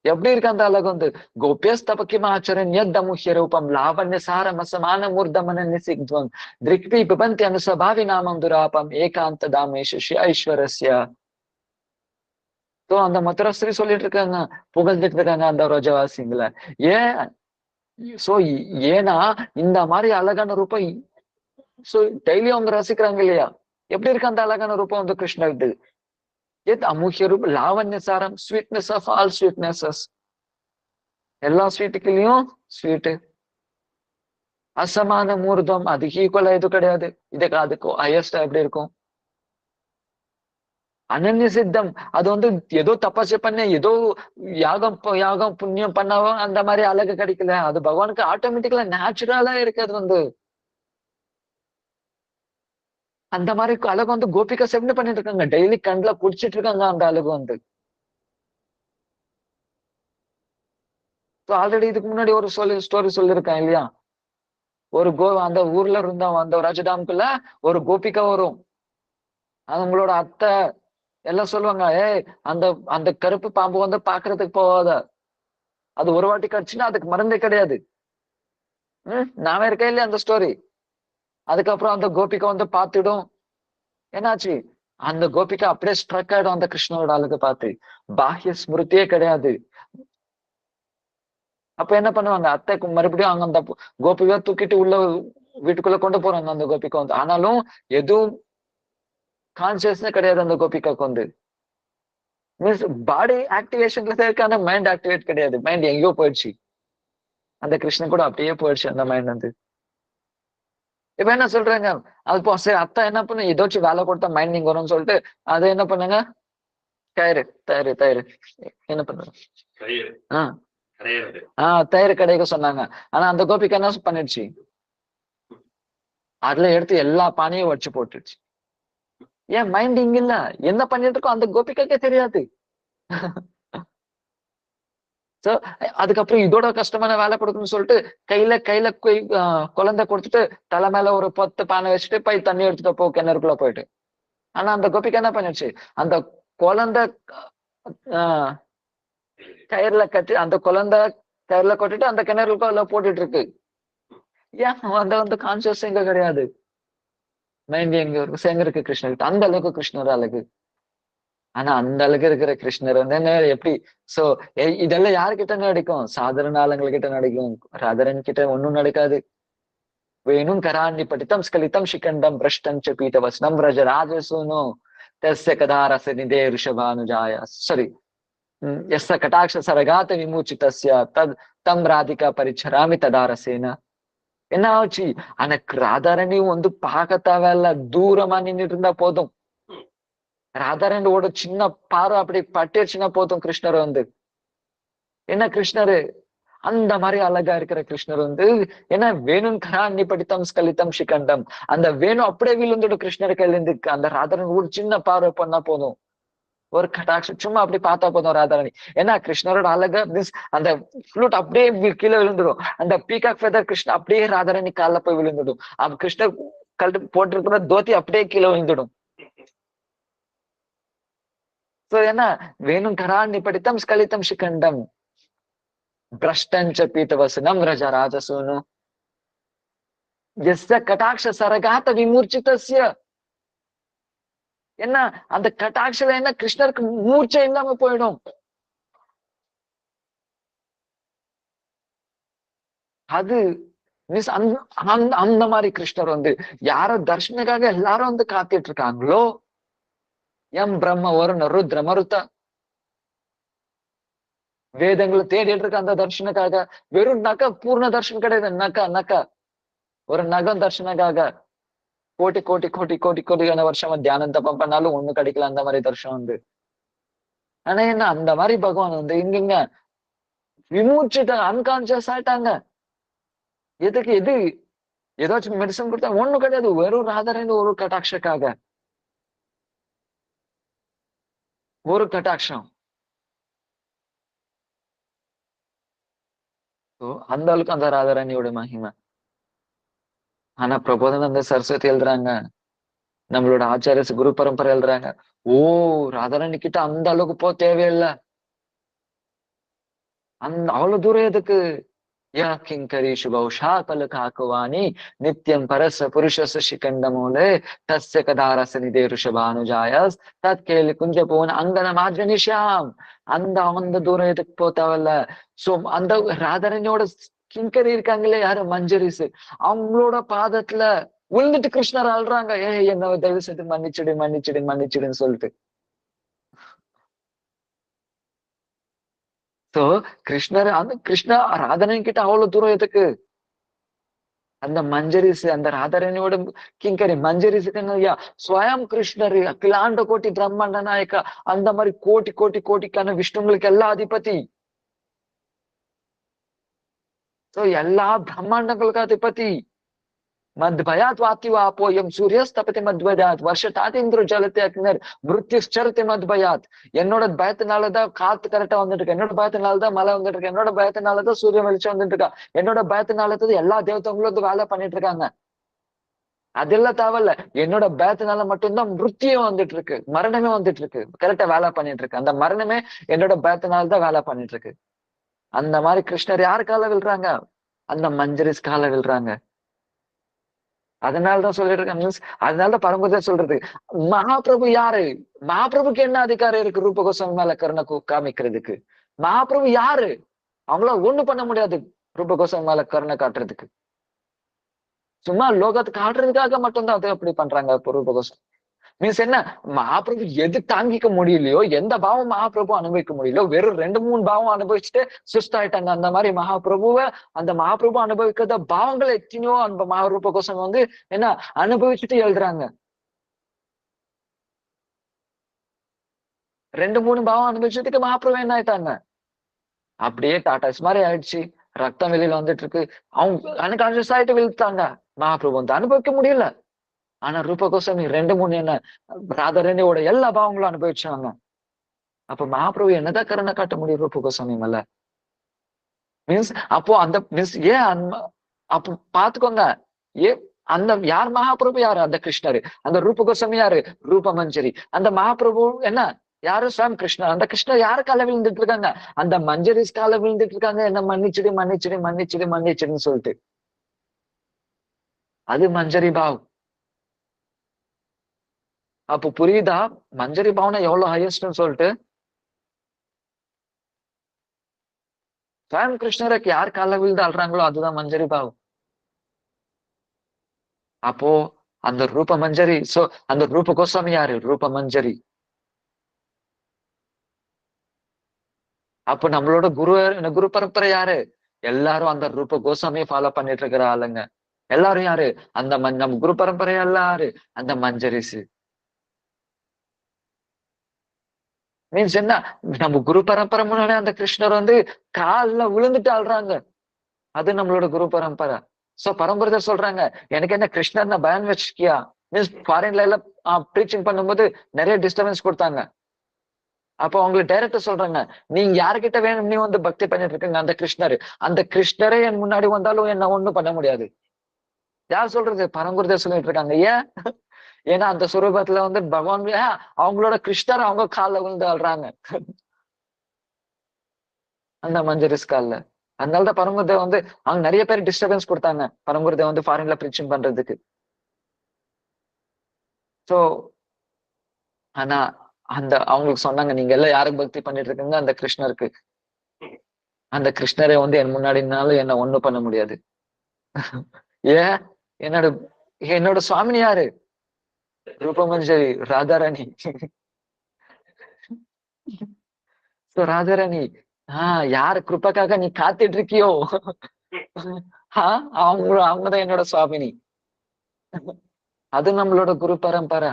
எப்படி இருக்கு அந்த அழகு வந்து? கோபியஸ் தபக்கிம ஆச்சரண்யமுஹ்ய ரூபம் லாவண்ய சாரமசமான மூர்தமன நிசிக்த்வம் திரிக்வி பிபந்தி அனுசபாவி நாமம் துராபம் ஏகாந்த தாமேஷ ஐஸ்வரஸ்ய. அந்த மதுராஸ்திரி சொல்லிட்டு இருக்காங்க, புகழ்ந்துட்டு இருக்காங்க அந்த ரோஜவாசிங்களை. ஏன்? சோ ஏன்னா இந்த மாதிரி அழகான ரூபம் சோ டெய்லி அவங்க ரசிக்கிறாங்க இல்லையா? எப்படி இருக்கு அந்த அழகான ரூபம் வந்து கிருஷ்ணருக்கு? ஏத் அமுஹ்ய ரூபம் லாவண்ய சாரம், ஸ்வீட்னஸ் ஆஃப் ஆல் ஸ்வீட்னஸஸ். எல்லா ஸ்வீட்டுக்குலயும் ஸ்வீட்டு. அசமான மூர்தம், அது ஈக்குவலா எதுவும் கிடையாது. இதுக்கு அதுக்கும் ஹையஸ்டா எப்படி இருக்கும்? அனன்ய சித்தம். அது வந்து ஏதோ தபசு பண்ண, ஏதோ யாகம் புண்ணியம் பண்ணவும் அந்த மாதிரி அழகு கிடைக்கல. அது பகவானுக்கு ஆட்டோமேட்டிக்கலா நேச்சுரலா இருக்கு. அது வந்து அந்த மாதிரி அழகு வந்து கோபிகா செப்ட் பண்ணிட்டு இருக்காங்க. டெய்லி கண்ணுல குடிச்சிட்டு இருக்காங்க அந்த அழகு வந்து. ஆல்ரெடி இதுக்கு முன்னாடி ஒரு ஸ்டோரி சொல்லியிருக்கேன் இல்லையா? அந்த ஊர்ல இருந்த அந்த ராஜதாமுக்குள்ள ஒரு கோபிகா வரும். அவங்களோட அத்தை எல்லாம் சொல்லுவாங்க, அந்த அந்த கருப்பு பாம்பு வந்து பாக்குறதுக்கு போகாத, அது ஒரு வாட்டி கடிச்சுன்னா அதுக்கு மருந்தே கிடையாது. நாம இருக்கே இல்லையா அந்த ஸ்டோரி. அதுக்கப்புறம் அந்த கோபிகா வந்து பார்த்துடும். என்னாச்சு? அந்த கோபிகா அப்படியே ஸ்ட்ரக் ஆயிடும் அந்த கிருஷ்ணனோட அழகு பார்த்து. பாஹ்ய ஸ்மிருதியே கிடையாது. அப்ப என்ன பண்ணுவாங்க? அத்தைக்கு மறுபடியும் அங்க அந்த கோபிகா தூக்கிட்டு உள்ள வீட்டுக்குள்ள கொண்டு போறாங்க அந்த கோபிகா வந்து. ஆனாலும் எதுவும் கான்சியஸ்னே கிடையாது அந்த கோபிகாக்கு வந்து. மீன்ஸ் பாடி ஆக்டிவேஷன்ல தான் இருக்கு, ஆனா மைண்ட் ஆக்டிவேட் கிடையாது. மைண்ட் எங்கேயோ போயிடுச்சு. அந்த கிருஷ்ணன் கூட அப்படியே போயிடுச்சு அந்த மைண்ட் வந்து. இப்ப என்ன சொல்றாங்க? அது சரி அத்தை என்ன பண்ணு, ஏதாச்சும் வேலை கொடுத்தா மைண்ட் நீங்க வரும்னு சொல்லிட்டு அதை என்ன பண்ணுங்க? தயிர் என்ன பண்ணுங்க? தயிர் கடைக்கு சொன்னாங்க. ஆனா அந்த கோபிக்கு என்ன பண்ணிடுச்சு? அதுல எடுத்து எல்லா பானையும் வச்சு போட்டுடுச்சு. ஏன்? மைண்ட் இங்க இல்ல. என்ன பண்ணிட்டு இருக்கோம் அந்த கோபிக்காக்கே தெரியாது. சோ அதுக்கப்புறம் இதோட கஷ்டமான வேலை கொடுக்கணும்னு சொல்லிட்டு கையில குழந்தை கொடுத்துட்டு தலை மேல ஒரு 10 பானை வச்சுட்டு போய் தண்ணி எடுத்துட்டு போ கிணறுக்குள்ள போயிட்டு. ஆனா அந்த கோபிக்கு என்ன பண்ணிடுச்சு? அந்த குழந்தை கயிறுல கட்டி, அந்த குழந்தை கயிறுல கொட்டிட்டு அந்த கிணறுக்குள்ள போட்டுட்டு இருக்கு. ஏன்? வந்து கான்சியஸ் எங்க கிடையாது. மைண்ட் எங்க இருக்கு கிருஷ்ணர்கிட்ட. அந்த அளவுக்கு கிருஷ்ணர் அழகு. ஆனா அந்த அளவுக்கு இருக்கிற கிருஷ்ணர் வந்து என்ன எப்படி? சோ இதெல்லாம் யாருக்கிட்ட நடிக்கும்? சாதாரண ஆளுங்கள்கிட்ட நடிக்கும். ராதரன் கிட்ட ஒன்னும் நடக்காது. வேணும் கராண்டி படித்தம் ஸ்கலிதம் சிகண்டம் பிரஷ்டம் ச பீட்டவசனம் ரஜ ராஜசூனோ தஸ்ய கதாரச நிதே ரிஷபானுஜாய. சரி, எஸ் கட்டாட்ச சரகாத்த விமூச்சிதஸ்ய தம் ராதிகா பரிச்சராமி ததாரசேன. என்ன ஆச்சு? எனக்கு ராதாரணி வந்து பார்க்க தேவையில்ல, தூரமா நின்றுட்டு இருந்தா போதும். ராதாரணியோட சின்ன பார்வை அப்படி பட்டிருச்சுன்னா போதும் கிருஷ்ணர் வந்து. என்ன கிருஷ்ணரு அந்த மாதிரி அழகா இருக்கிற கிருஷ்ணர் வந்து ஏன்னா வேணும் கராண்ணி படித்தம் ஸ்கலித்தம் சிகண்டம், அந்த வேணும் அப்படியே விழுந்துடும் கிருஷ்ணர் கையில இருந்து. அந்த ராதாராணி ஒரு சின்ன பார்வை பண்ணா போதும், ஒரு கட்டாட்சம் சும்மா அப்படி பார்த்தா போதும் ராதாராணி. ஏன்னா கிருஷ்ணரோட அழகா மீன்ஸ் அந்த ஃப்ளூட் அப்படியே கீழே விழுந்துடும். அந்த பீகாக் ஃபெதர் கிருஷ்ணர் அப்படியே ராதாராணி கால்ல போய் விழுந்துடும். அப்ப கிருஷ்ணர் கழட்டு போட்டிருக்கிற தோத்தி அப்படியே கீழே விழுந்துடும். சோ ஏன்னா வேணும் கராண்ணி படித்தம் ஸ்கலித்தம் சிகண்டம் பிரஷ்டஞ்ச பீத்தவசனம் ரஜ ராஜசூனு எஸ்ய கட்டாட்ச சரகாத்த விமூர்ச்சிதஸ்ய. என்ன அந்த கட்டாட்சல என்ன கிருஷ்ணருக்கு மூர்ச்சை இல்லாம போயிடும். அது மீன்ஸ் அந்த மாதிரி கிருஷ்ணர் வந்து யார தர்ஷனுக்காக எல்லாரும் வந்து காத்துட்டு இருக்காங்களோ, எம் பிரம்ம வருண ருத்ர மருத்த வேதங்களை தேடிட்டு இருக்க அந்த தர்ஷனுக்காக. வெறும் நக பூர்ண தர்ஷன் கிடையாது, நக ஒரு நகம் தர்ஷனுக்காக கோட்டி கோட்டி கோட்டி கோட்டி கோட்டியான வருஷமா தியானம் தப்பம் பண்ணாலும் ஒண்ணு கிடைக்கல அந்த மாதிரி தர்ஷனம் வந்து. ஆனா என்ன அந்த மாதிரி பகவான் வந்து இங்க விமூச்சிட்டாங்க, அன்கான்சியஸ் ஆயிட்டாங்க. எதுக்கு எது ஏதாச்சும் மெடிசன் கொடுத்தா ஒண்ணும் கிடையாது, வெறும் ராதாராணி ஒரு கட்டாட்சக்காக, ஒரு கட்டாட்சம். அந்த அளவுக்கு அந்த ராதாராணியோட மகிமை. ஆனா பிரபோதனந்த சரஸ்வதி எழுதுறாங்க, நம்மளோட ஆச்சாரிய குரு பரம்பரை எழுதுறாங்க, ஓ ராதாராணி கிட்ட அந்த அளவுக்கு போக தேவையில்லை, அவ்வளவு தூரம் எதுக்கு. யா கிங்கரி சுபௌஷா பலுகாக்குவாணி நித்யம் பரச புருஷச சிகண்டமூலே தஸ்ய கதாரச நிதே ருஷபானுஜாயஸ் தத் கேலி குஞ்ச போன அங்கன மாஜனிஷாம். அந்த தூரம் எதுக்கு போ தேவையில்ல. சோ அந்த ராதாரணியோட கிங்கரி இருக்காங்களே யாரு, மஞ்சரிசு, அவங்களோட பாதத்துல விழுந்துட்டு கிருஷ்ணர் ஆள்றாங்க, என்ன தயவு செய்து மன்னிச்சிடு மன்னிச்சிடு மன்னிச்சிடுன்னு சொல்லிட்டு. சோ கிருஷ்ணர் அந்த கிருஷ்ணா ராதாராணி கிட்ட அவ்வளவு தூரம் எதுக்கு. அந்த மஞ்சரிசு அந்த ராதாராணியோட கிங்கரி மஞ்சரிசுக்கு என்னையா ஸ்வயம் கிருஷ்ணர் அகிலாண்ட கோட்டி பிரம்மாண்ட நாயக்கா, அந்த மாதிரி கோட்டி கோட்டி கோட்டிக்கான விஷ்ணுங்களுக்கு எல்லா அதிபதி. சோ எல்லா பிரம்மாண்டங்களுக்கு அதிபதி. மத்பயாத் வாத்திவாப்போயம் சூரியஸ்தபதி மத்பயாத் வருஷத்தாத் இந்திர ஜலத்தை அக்னர் மிருத்யுச்சரத்தை மத்பயாத். என்னோட பயத்தினாலதான் காத்து கரெக்டா வந்துட்டு இருக்கு, என்னோட பயத்தினாலதான் மழை வந்துட்டு இருக்கு, என்னோட பயத்தினாலதான் சூரியன் வெளிச்சம் வந்துட்டு இருக்கா, என்னோட பயத்தினாலதான் எல்லா தேவதங்களும் வேலை பண்ணிட்டு இருக்காங்க. அதெல்லாம் தேவையில்ல, என்னோட பயத்தினால மட்டும்தான் மிருத்தியும் வந்துட்டு இருக்கு, மரணமே வந்துட்டு இருக்கு, கரெக்டா வேலை பண்ணிட்டு இருக்கு. அந்த மரணமே என்னோட பயத்தினால்தான் வேலை பண்ணிட்டு இருக்கு. அந்த மாதிரி கிருஷ்ணர் யாரு கால விழுறாங்க, அந்த மஞ்சரிஸ் கால விழுறாங்க. அதனாலதான் சொல்லிட்டு இருக்கேன் மீன்ஸ், அதனாலதான் பரமபுதர் சொல்றது மகாபிரபு யாரு, மகாபிரபுக்கு என்ன அதிகாரம் இருக்கு ரூப கோஸ்வாமி மேல கருணை காமிக்கிறதுக்கு. மகாபிரபு யாரு, அவங்களால ஒண்ணு பண்ண முடியாது ரூப கோஸ்வாமி மேல கருணை காட்டுறதுக்கு. சும்மா லோகத்துக்கு காட்டுறதுக்காக மட்டும்தான் அதை அப்படி பண்றாங்க ரூப கோஸ்வாமி. மீன்ஸ் என்ன, மகாபிரபு எது தாங்கிக்க முடியலையோ, எந்த பாவம் மகாபிரபு அனுபவிக்க முடியலையோ, வெறும் 2-3 பாவம் அனுபவிச்சுட்டு சுஸ்தாயிட்டாங்க. அந்த மாதிரி மகாபிரபுவை அந்த மகாபிரபு அனுபவிக்கிறத பாவங்கள் எத்தனையோ அந்த மகாரூப கோசம் வந்து என்ன அனுபவிச்சுட்டு எழுதுறாங்க. 2-3 பாவம் அனுபவிச்சதுக்கு மகாபிரபு என்ன ஆயிட்டாங்க, அப்படியே டாட்டாஸ் மாதிரி ஆயிடுச்சு, ரத்தம் வெளியில வந்துட்டு இருக்கு, அவங்க அன்கான்சியஸ் ஆயிட்டு விழுத்தாங்க. மகாபிரபு வந்து அனுபவிக்க முடியல. ஆனா ரூப கோஸ்வாமி 2-3 என்ன ராதாராணியோட எல்லா பாவங்களும் அனுபவிச்சாங்க. அப்ப மகாபிரபு என்னதான் கருணை காட்ட முடியும் ரூப கோஸ்வாமி மேல. மீன்ஸ் அப்போ அந்த மீன்ஸ் ஏன் அப்ப பாத்துக்கோங்க, அந்த யார் மகாபிரபு யாரு, அந்த கிருஷ்ணரு. அந்த ரூப கோஸ்வாமி யாரு, ரூப மஞ்சரி. அந்த மகாபிரபு என்ன யாரு, ஸ்வயம் கிருஷ்ணர். அந்த கிருஷ்ணர் யாரு கால விழுந்துட்டு இருக்காங்க, அந்த மஞ்சரிஸ் கால விழுந்துட்டு இருக்காங்க, என்ன மன்னிச்சிடு மன்னிச்சிடு மன்னிச்சிடு மன்னிச்சிடுன்னு சொல்லிட்டு. அது மஞ்சரி பாவ். அப்போ புரியுதா மஞ்சரி பாவனை எவ்வளவு ஹையஸ்ட்னு சொல்லிட்டு. ஸ்வயம் கிருஷ்ணருக்கு யார் கால விழுந்து ஆள்றாங்களோ அதுதான் மஞ்சரி பாவ். அப்போ அந்த ரூப மஞ்சரி, சோ அந்த ரூப கோஸ்வாமி யாரு, ரூப மஞ்சரி. அப்போ நம்மளோட குரு பரம்பரை யாரு, எல்லாரும் அந்த ரூப கோஸ்வாமியை ஃபாலோ பண்ணிட்டு இருக்கிற ஆளுங்க. எல்லாரும் யாரு, அந்த நம்ம குரு பரம்பரை எல்லாரு அந்த மஞ்சரிசு. மீன்ஸ் என்ன, நம்ம குரு பரம்பரை முன்னாடி அந்த கிருஷ்ணர் வந்து கால்ல விழுந்துட்டு ஆள்றாங்க. அது நம்மளோட குரு பரம்பரை. சோ பரம்பரை சொல்றாங்க, எனக்கு என்ன கிருஷ்ணர் பயன் வச்சிருக்கியா? மீன்ஸ் ஃபாரின்ல எல்லாம் ப்ரீச்சிங் பண்ணும்போது நிறைய டிஸ்டர்பன்ஸ் கொடுத்தாங்க. அப்போ அவங்களுக்கு டைரக்டா சொல்றாங்க, நீங்க யாருக்கிட்ட வேணும் நீ வந்து பக்தி பண்ணிட்டு இருக்கீங்க, அந்த கிருஷ்ணர். அந்த கிருஷ்ணரே என் முன்னாடி வந்தாலும் என்ன ஒண்ணும் பண்ண முடியாது. யார் சொல்றது? பரங்குருதர் சொல்லிட்டு இருக்காங்க. ஏன்? ஏன்னா அந்த சுரூபத்துல வந்து பகவான் அவங்களோட கிருஷ்ணர் அவங்க காலில் விழுந்து ஆள்றாங்க அந்த மஞ்சரிஸ் கால்ல. அதனாலதான் பரங்குருதர் வந்து அவங்க நிறைய பேர் டிஸ்டர்பன்ஸ் கொடுத்தாங்க பரங்குருதர் வந்து ஃபாரின்ல ப்ரீச்சிங் பண்றதுக்கு. சோ ஆனா அந்த அவங்களுக்கு சொன்னாங்க, நீங்க எல்லாம் யாருக்கு பக்தி பண்ணிட்டு இருக்கீங்க? அந்த கிருஷ்ணருக்கு. அந்த கிருஷ்ணரை வந்து என் முன்னாடினாலும் என்ன ஒண்ணும் பண்ண முடியாது. ஏன்? என்னோட என்னோட சுவாமினி யாரு? ரூபமஞ்சரி ராதாராணி. ராதாராணி யாரு கிருப்பக்காக நீ காத்துட்டு இருக்கியோ அவங்கதான் என்னோட சுவாமினி. அது நம்மளோட குரு பரம்பரை.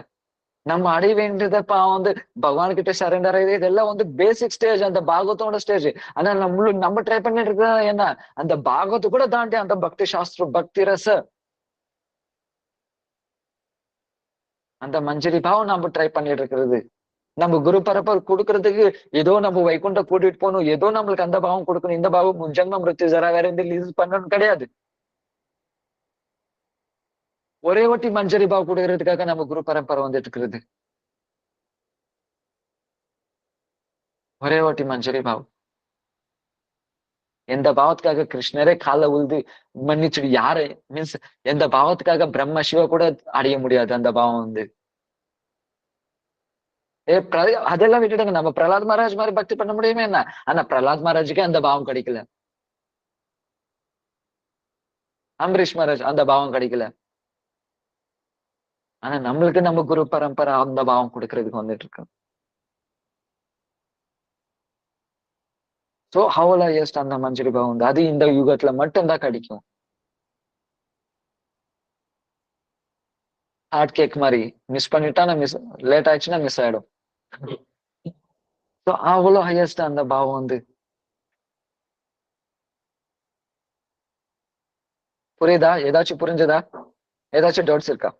நம்ம அடைய வேண்டியதப்ப வந்து பகவான் கிட்ட சரண்டர் ஆகுது. இதெல்லாம் வந்து பேசிக் ஸ்டேஜ், அந்த பாகவத்தோட ஸ்டேஜ். ஆனா நம்ம ட்ரை பண்ணிட்டு இருக்கிறது என்ன, அந்த பாகவத்து கூட தாண்டி அந்த பக்தி சாஸ்திரம், பக்தி ரச, அந்த மஞ்சரி பாவம் நம்ம ட்ரை பண்ணிட்டு இருக்கிறது. நம்ம குரு பரப்ப கொடுக்கறதுக்கு ஏதோ நம்ம வைகுண்ட கூட்டிட்டு போகணும், ஏதோ நம்மளுக்கு அந்த பாவம் கொடுக்கணும், இந்த பாவம் ஜென்ம மிருத்யு ஜரா வேற எந்த ரிலீஸ் பண்ணணும் கிடையாது. ஒரே வாட்டி மஞ்சரி பாவம் கொடுக்கறதுக்காக நம்ம குரு பரம்பரை வந்துட்டு இருக்கிறது. ஒரே வாட்டி மஞ்சரி பாவம். எந்த பாவத்துக்காக கிருஷ்ணரே கால உழுது மன்னிச்சுடு யாரு, மீன்ஸ் எந்த பாவத்துக்காக பிரம்ம சிவ கூட அடைய முடியாது அந்த பாவம் வந்து. அதெல்லாம் விட்டுடுங்க, நம்ம பிரகலாத் மகாராஜ் மாதிரி பக்தி பண்ண முடியுமே என்ன? ஆனா பிரகலாத் மகாராஜுக்கே அந்த பாவம் கிடைக்கல. அம்பரீஷ் மகாராஜ் அந்த பாவம் கிடைக்கல. ஆனா நம்மளுக்கு நம்ம குரு பரம்பரை அந்த பாவம் கொடுக்கறதுக்கு வந்துட்டு இருக்கு. சோ ஹவுல எஸ்ட் அந்த மஞ்சரி பாவம் உண்டு. அது இந்த யுகத்துல மட்டும்தான் கிடைக்கும். ஹார்ட் கேக் மாதிரி மிஸ் பண்ணிட்டா நான் மிஸ், லேட் ஆயிடுச்சுன்னா மிஸ் ஆயிடும். அவ்வளவு ஹையஸ்ட் அந்த பாவம் வந்து. புரியுதா? ஏதாச்சும் புரிஞ்சதா? ஏதாச்சும் டவுட்ஸ் இருக்கா?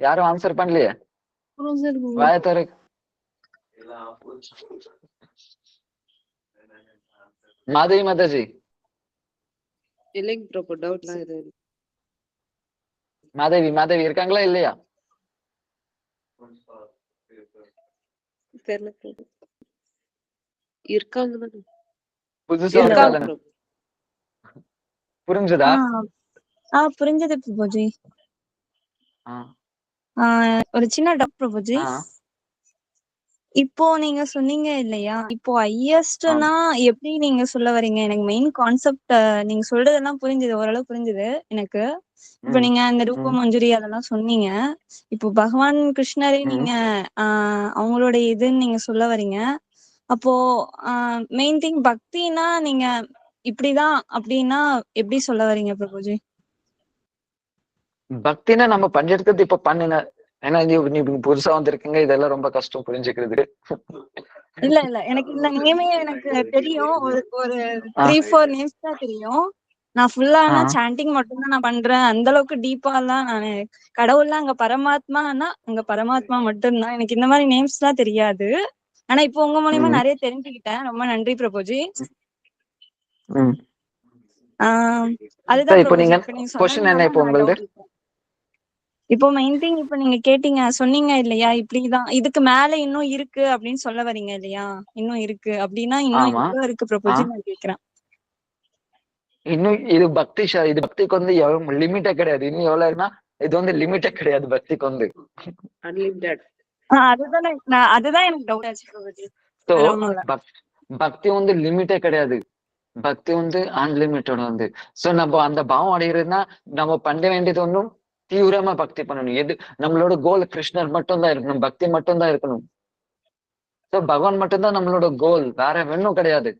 யாரும் ஆன்சர் பண்ணலையே. வாயத்தரு மாதவி மாதாஜி. இல்லைங்க ப்ரோ, டவுட்லாம் இது மாதவி இருக்காங்களா இல்லையா? தெரியல. இருக்காங்க புதுசா புரிஞ்சுதா? புரிஞ்சது பிரபுஜி. ஒரு சின்ன டவுட் பிரபுஜி. இப்போ நீங்க சொன்னீங்க இல்லையா, இப்போ ஹையஸ்ட்னா எப்படி நீங்க சொல்ல வரீங்க? எனக்கு மெயின் கான்செப்ட் நீங்க சொல்றதெல்லாம் புரிஞ்சுது, ஓரளவு புரிஞ்சுது எனக்கு. இப்ப நீங்க அந்த ரூப மஞ்சுரி அதெல்லாம் சொன்னீங்க. இப்போ பகவான் கிருஷ்ணரே நீங்க அவங்களோட இதுன்னு நீங்க சொல்ல வரீங்க. அப்போ மெயின் திங் பக்தினா நீங்க இப்படிதான் அப்படின்னா எப்படி சொல்ல வரீங்க பிரபுஜி? பக்தினா நம்ம பண்றது இப்ப பண்ணுங்க. ஏன்னா நீ புதுசா வந்திருக்கீங்க, இதெல்லாம் ரொம்ப கஷ்டம் புரிஞ்சுக்கிறது. இல்ல எனக்கு இந்த நேமே எனக்கு தெரியும். ஒரு 3-4 நேம்ஸ் தான் தெரியும். நான் ஃபுல்லா சாண்டிங் மட்டும் தான் நான் பண்றேன். அந்த அளவுக்கு டீப்பா எல்லாம் நானு கடவுள்லாம் அங்க பரமாத்மானா அங்க பரமாத்மா மட்டும்தான். எனக்கு இந்த மாதிரி நேம்ஸ் எல்லாம் தெரியாது. ஆனா இப்போ உங்க மூலியமா நிறைய தெரிஞ்சுக்கிட்டேன். ரொம்ப நன்றி பிரபுஜி. அதுதான் இப்போ நீங்க क्वेश्चन என்ன இப்போ உங்களுக்கு? இப்போ மெயின் திங் இப்ப நீங்க கேட்டீங்க சொன்னீங்க இல்லையா, இப்படிதான் இதுக்கு மேல இன்னும் இருக்கு அப்படின்னு சொல்ல வரீங்க இல்லையா? இன்னும் இருக்கு அப்படின்னா இன்னும் எவ்வளவு இருக்கு பிரபுஜி நான் கேக்குறேன். இன்னும் இது பக்தி இது பக்திக்கு வந்து எவ்வளவு லிமிட்டே கிடையாது. இன்னும் எவ்வளவுனா இது வந்து லிமிட்டே கிடையாது பக்திக்கு வந்து. அன்லிமிட்டட். அதுதான் எனக்கு டவுட் ஆச்சு பிரபுஜி. பக்தி வந்து லிமிட்டே கிடையாது. பக்தி வந்து அன்லிமிட்டட் வந்து. சோ நம்ம அந்த பாவம் அடைகிறதுனா நம்ம பண்ண வேண்டியது ஒன்றும் தீவிரமா பக்தி பண்ணணும். எது நம்மளோட கோல் கிருஷ்ணர் மட்டும்தான் இருக்கணும், பக்தி மட்டும்தான் இருக்கணும். சோ பகவான் மட்டும்தான் நம்மளோட கோல், வேற ஒன்றும் கிடையாது.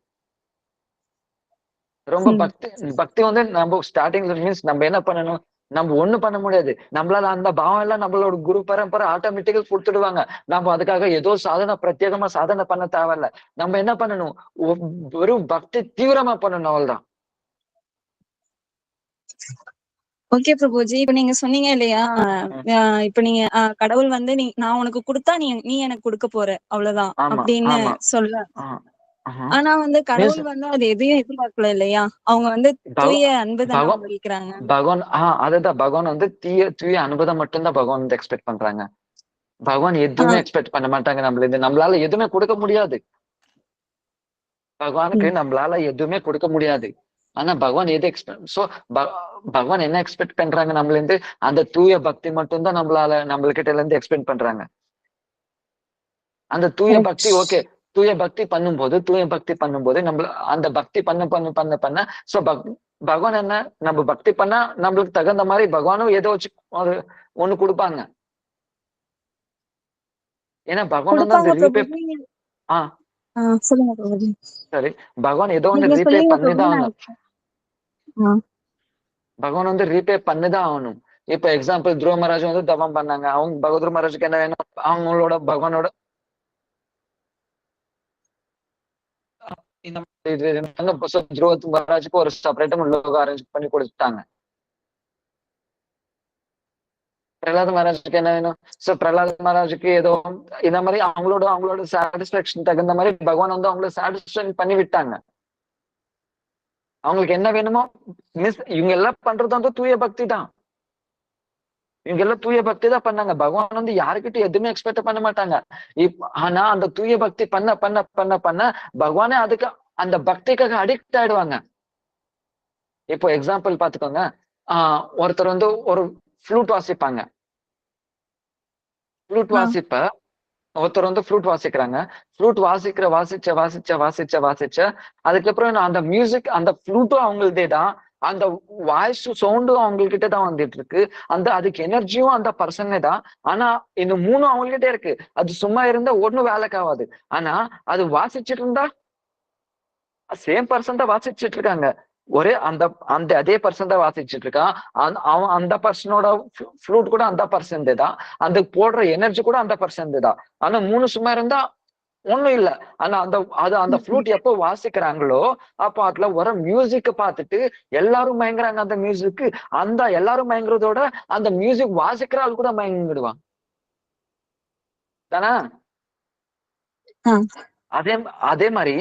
ரொம்ப பக்தி பக்தி வந்து நம்ம ஸ்டார்டிங்ல மீன்ஸ் நம்ம என்ன பண்ணணும், நம்ம ஒண்ணு பண்ண முடியாது. நம்மளால அந்த பாவம் எல்லாம் நம்மளோட குரு பரம்பரை ஆட்டோமேட்டிக்கா கொடுத்துடுவாங்க. நம்ம அதுக்காக ஏதோ சாதனை பிரத்யேகமா சாதனை பண்ண தேவையில்ல. நம்ம என்ன பண்ணணும், வெறும் பக்தி தீவிரமா பண்ணணும், அவ்வளவுதான். ஓகே பிரபுஜி, இப்ப நீங்க சொன்னீங்க இல்லையா, இப்ப நீங்க கடவுள் வந்து நான் உனக்கு கொடுத்தா நீ எனக்கு கொடுக்க போற அவ்வளவுதான் அப்படின்னு சொல்ல. ஆனா வந்து கடவுள் வந்து அது எதையும் எதிர்பார்க்கல இல்லையா, அவங்க வந்து தூய அன்பு தானே வைக்கிறாங்க. பகவான் அதுதான் பகவான் வந்து தூய அன்புதை மட்டும்தான் பகவான் வந்து எக்ஸ்பெக்ட் பண்றாங்க. பகவான் எதுவுமே எக்ஸ்பெக்ட் பண்ண மாட்டாங்க நம்மளால எதுவுமே கொடுக்க முடியாது. பகவானுக்கு நம்மளால எதுவுமே கொடுக்க முடியாது. ஆனா பகவான் எது பகவான் என்ன எக்ஸ்பெக்ட் பண்றாங்க நம்மள இருந்து, அந்த தூய பக்தி மட்டும்தான் நம்மள்கிட்ட இருந்து எக்ஸ்பெக்ட் பண்றாங்க. அந்த தூய பக்தி ஓகே, தூய பக்தி பண்ணும்போது நம்ம அந்த பக்தி பண்ண சோ பகவான் என்ன, நம்ம பக்தி பண்ணா நம்மளுக்கு தகுந்த மாதிரி பகவானும் ஏதோ வச்சு ஒண்ணு கொடுப்பாங்க. ஏன்னா பகவான் வந்து அந்த ரீபே சரி பகவான் ஏதோ ஒண்ணு ரீபே பண்ணிதான் ஆகணும். பகவான் வந்து ரீபே பண்ணிதான் ஆகணும். இப்ப எக்ஸாம்பிள் துருவ மகாராஜ் வந்து தவம் பண்ணாங்க. அவங்க பகவத்ரு மகாராஜுக்கு என்ன வேணும், அவங்களோட பகவானோட துருவ மகாராஜுக்கு ஒரு செப்பரேட்டா லோகோ அரேஞ்ச் பண்ணி கொடுத்துட்டாங்க. பிரகலாத் மகாராஜுக்கு என்ன வேணும், சோ பிரகலாத் மகாராஜுக்கு ஏதோ இந்த மாதிரி அவங்களோட சாட்டிஸ்பாக்சன் தகுந்த மாதிரி பகவான் வந்து அவங்கள சாட்டிஸ்பாக்சன் பண்ணி விட்டாங்க. அவங்களுக்கு என்ன வேணுமோ இவங்க எல்லாம் பண்றது வந்து தூய பக்தி தான். இவங்க எல்லாம் தூய பக்தி தான் பண்ணாங்க. பகவான் வந்து யாருக்கிட்ட எதுவுமே எக்ஸ்பெக்ட் பண்ண மாட்டாங்க. ஆனா அந்த தூய பக்தி பண்ண பண்ண பண்ண பண்ண பகவானே அதுக்கு அந்த பக்திக்காக அடிக்ட் ஆயிடுவாங்க. இப்போ எக்ஸாம்பிள் பாத்துக்கோங்க, ஒருத்தர் வந்து ஒரு ஃப்ளூட் வாசிப்பாங்க. ஒருத்தர் வந்து ஃப்ளூட் வாசிக்கிறாங்க. ஃப்ளூட் வாசிச்ச அதுக்கப்புறம் அந்த மியூசிக், அந்த ஃப்ளூட்டும் அவங்களுதே தான், அந்த வாய்ஸ் சவுண்டும் அவங்ககிட்ட தான் வந்துட்டு இருக்கு, அதுக்கு எனர்ஜியும் அந்த பர்சனே தான். ஆனா இந்த மூணும் அவங்ககிட்ட இருக்கு. அது சும்மா இருந்தா ஒண்ணும் வேலைக்கு ஆகாது. ஆனா அது வாசிச்சுட்டு இருந்தா சேம் பர்சன் தான் வாசிச்சுட்டு இருக்காங்க. ஒரே அதே பர்சன் தான் வாசிச்சுட்டு இருக்கான். அவன் அந்த பர்சனோட ஃப்ளூட் கூட அந்த பர்சன்டே தான், அந்த போடுற எனர்ஜி கூட அந்த பர்சன்டே தான். ஆனா மூணு சும்மா இருந்தா ஒண்ணும் இல்ல. ஆனா அந்த ஃப்ளூட் எப்போ வாசிக்கிறாங்களோ அப்போ அதுல வர மியூசிக்க பார்த்துட்டு எல்லாரும் மயங்குறாங்க. அந்த மியூசிக்கு எல்லாரும் மயங்குறதோட அந்த மியூசிக் வாசிக்கிற ஆள் கூட மயங்கிடுவான் தானே. அதே மாதிரி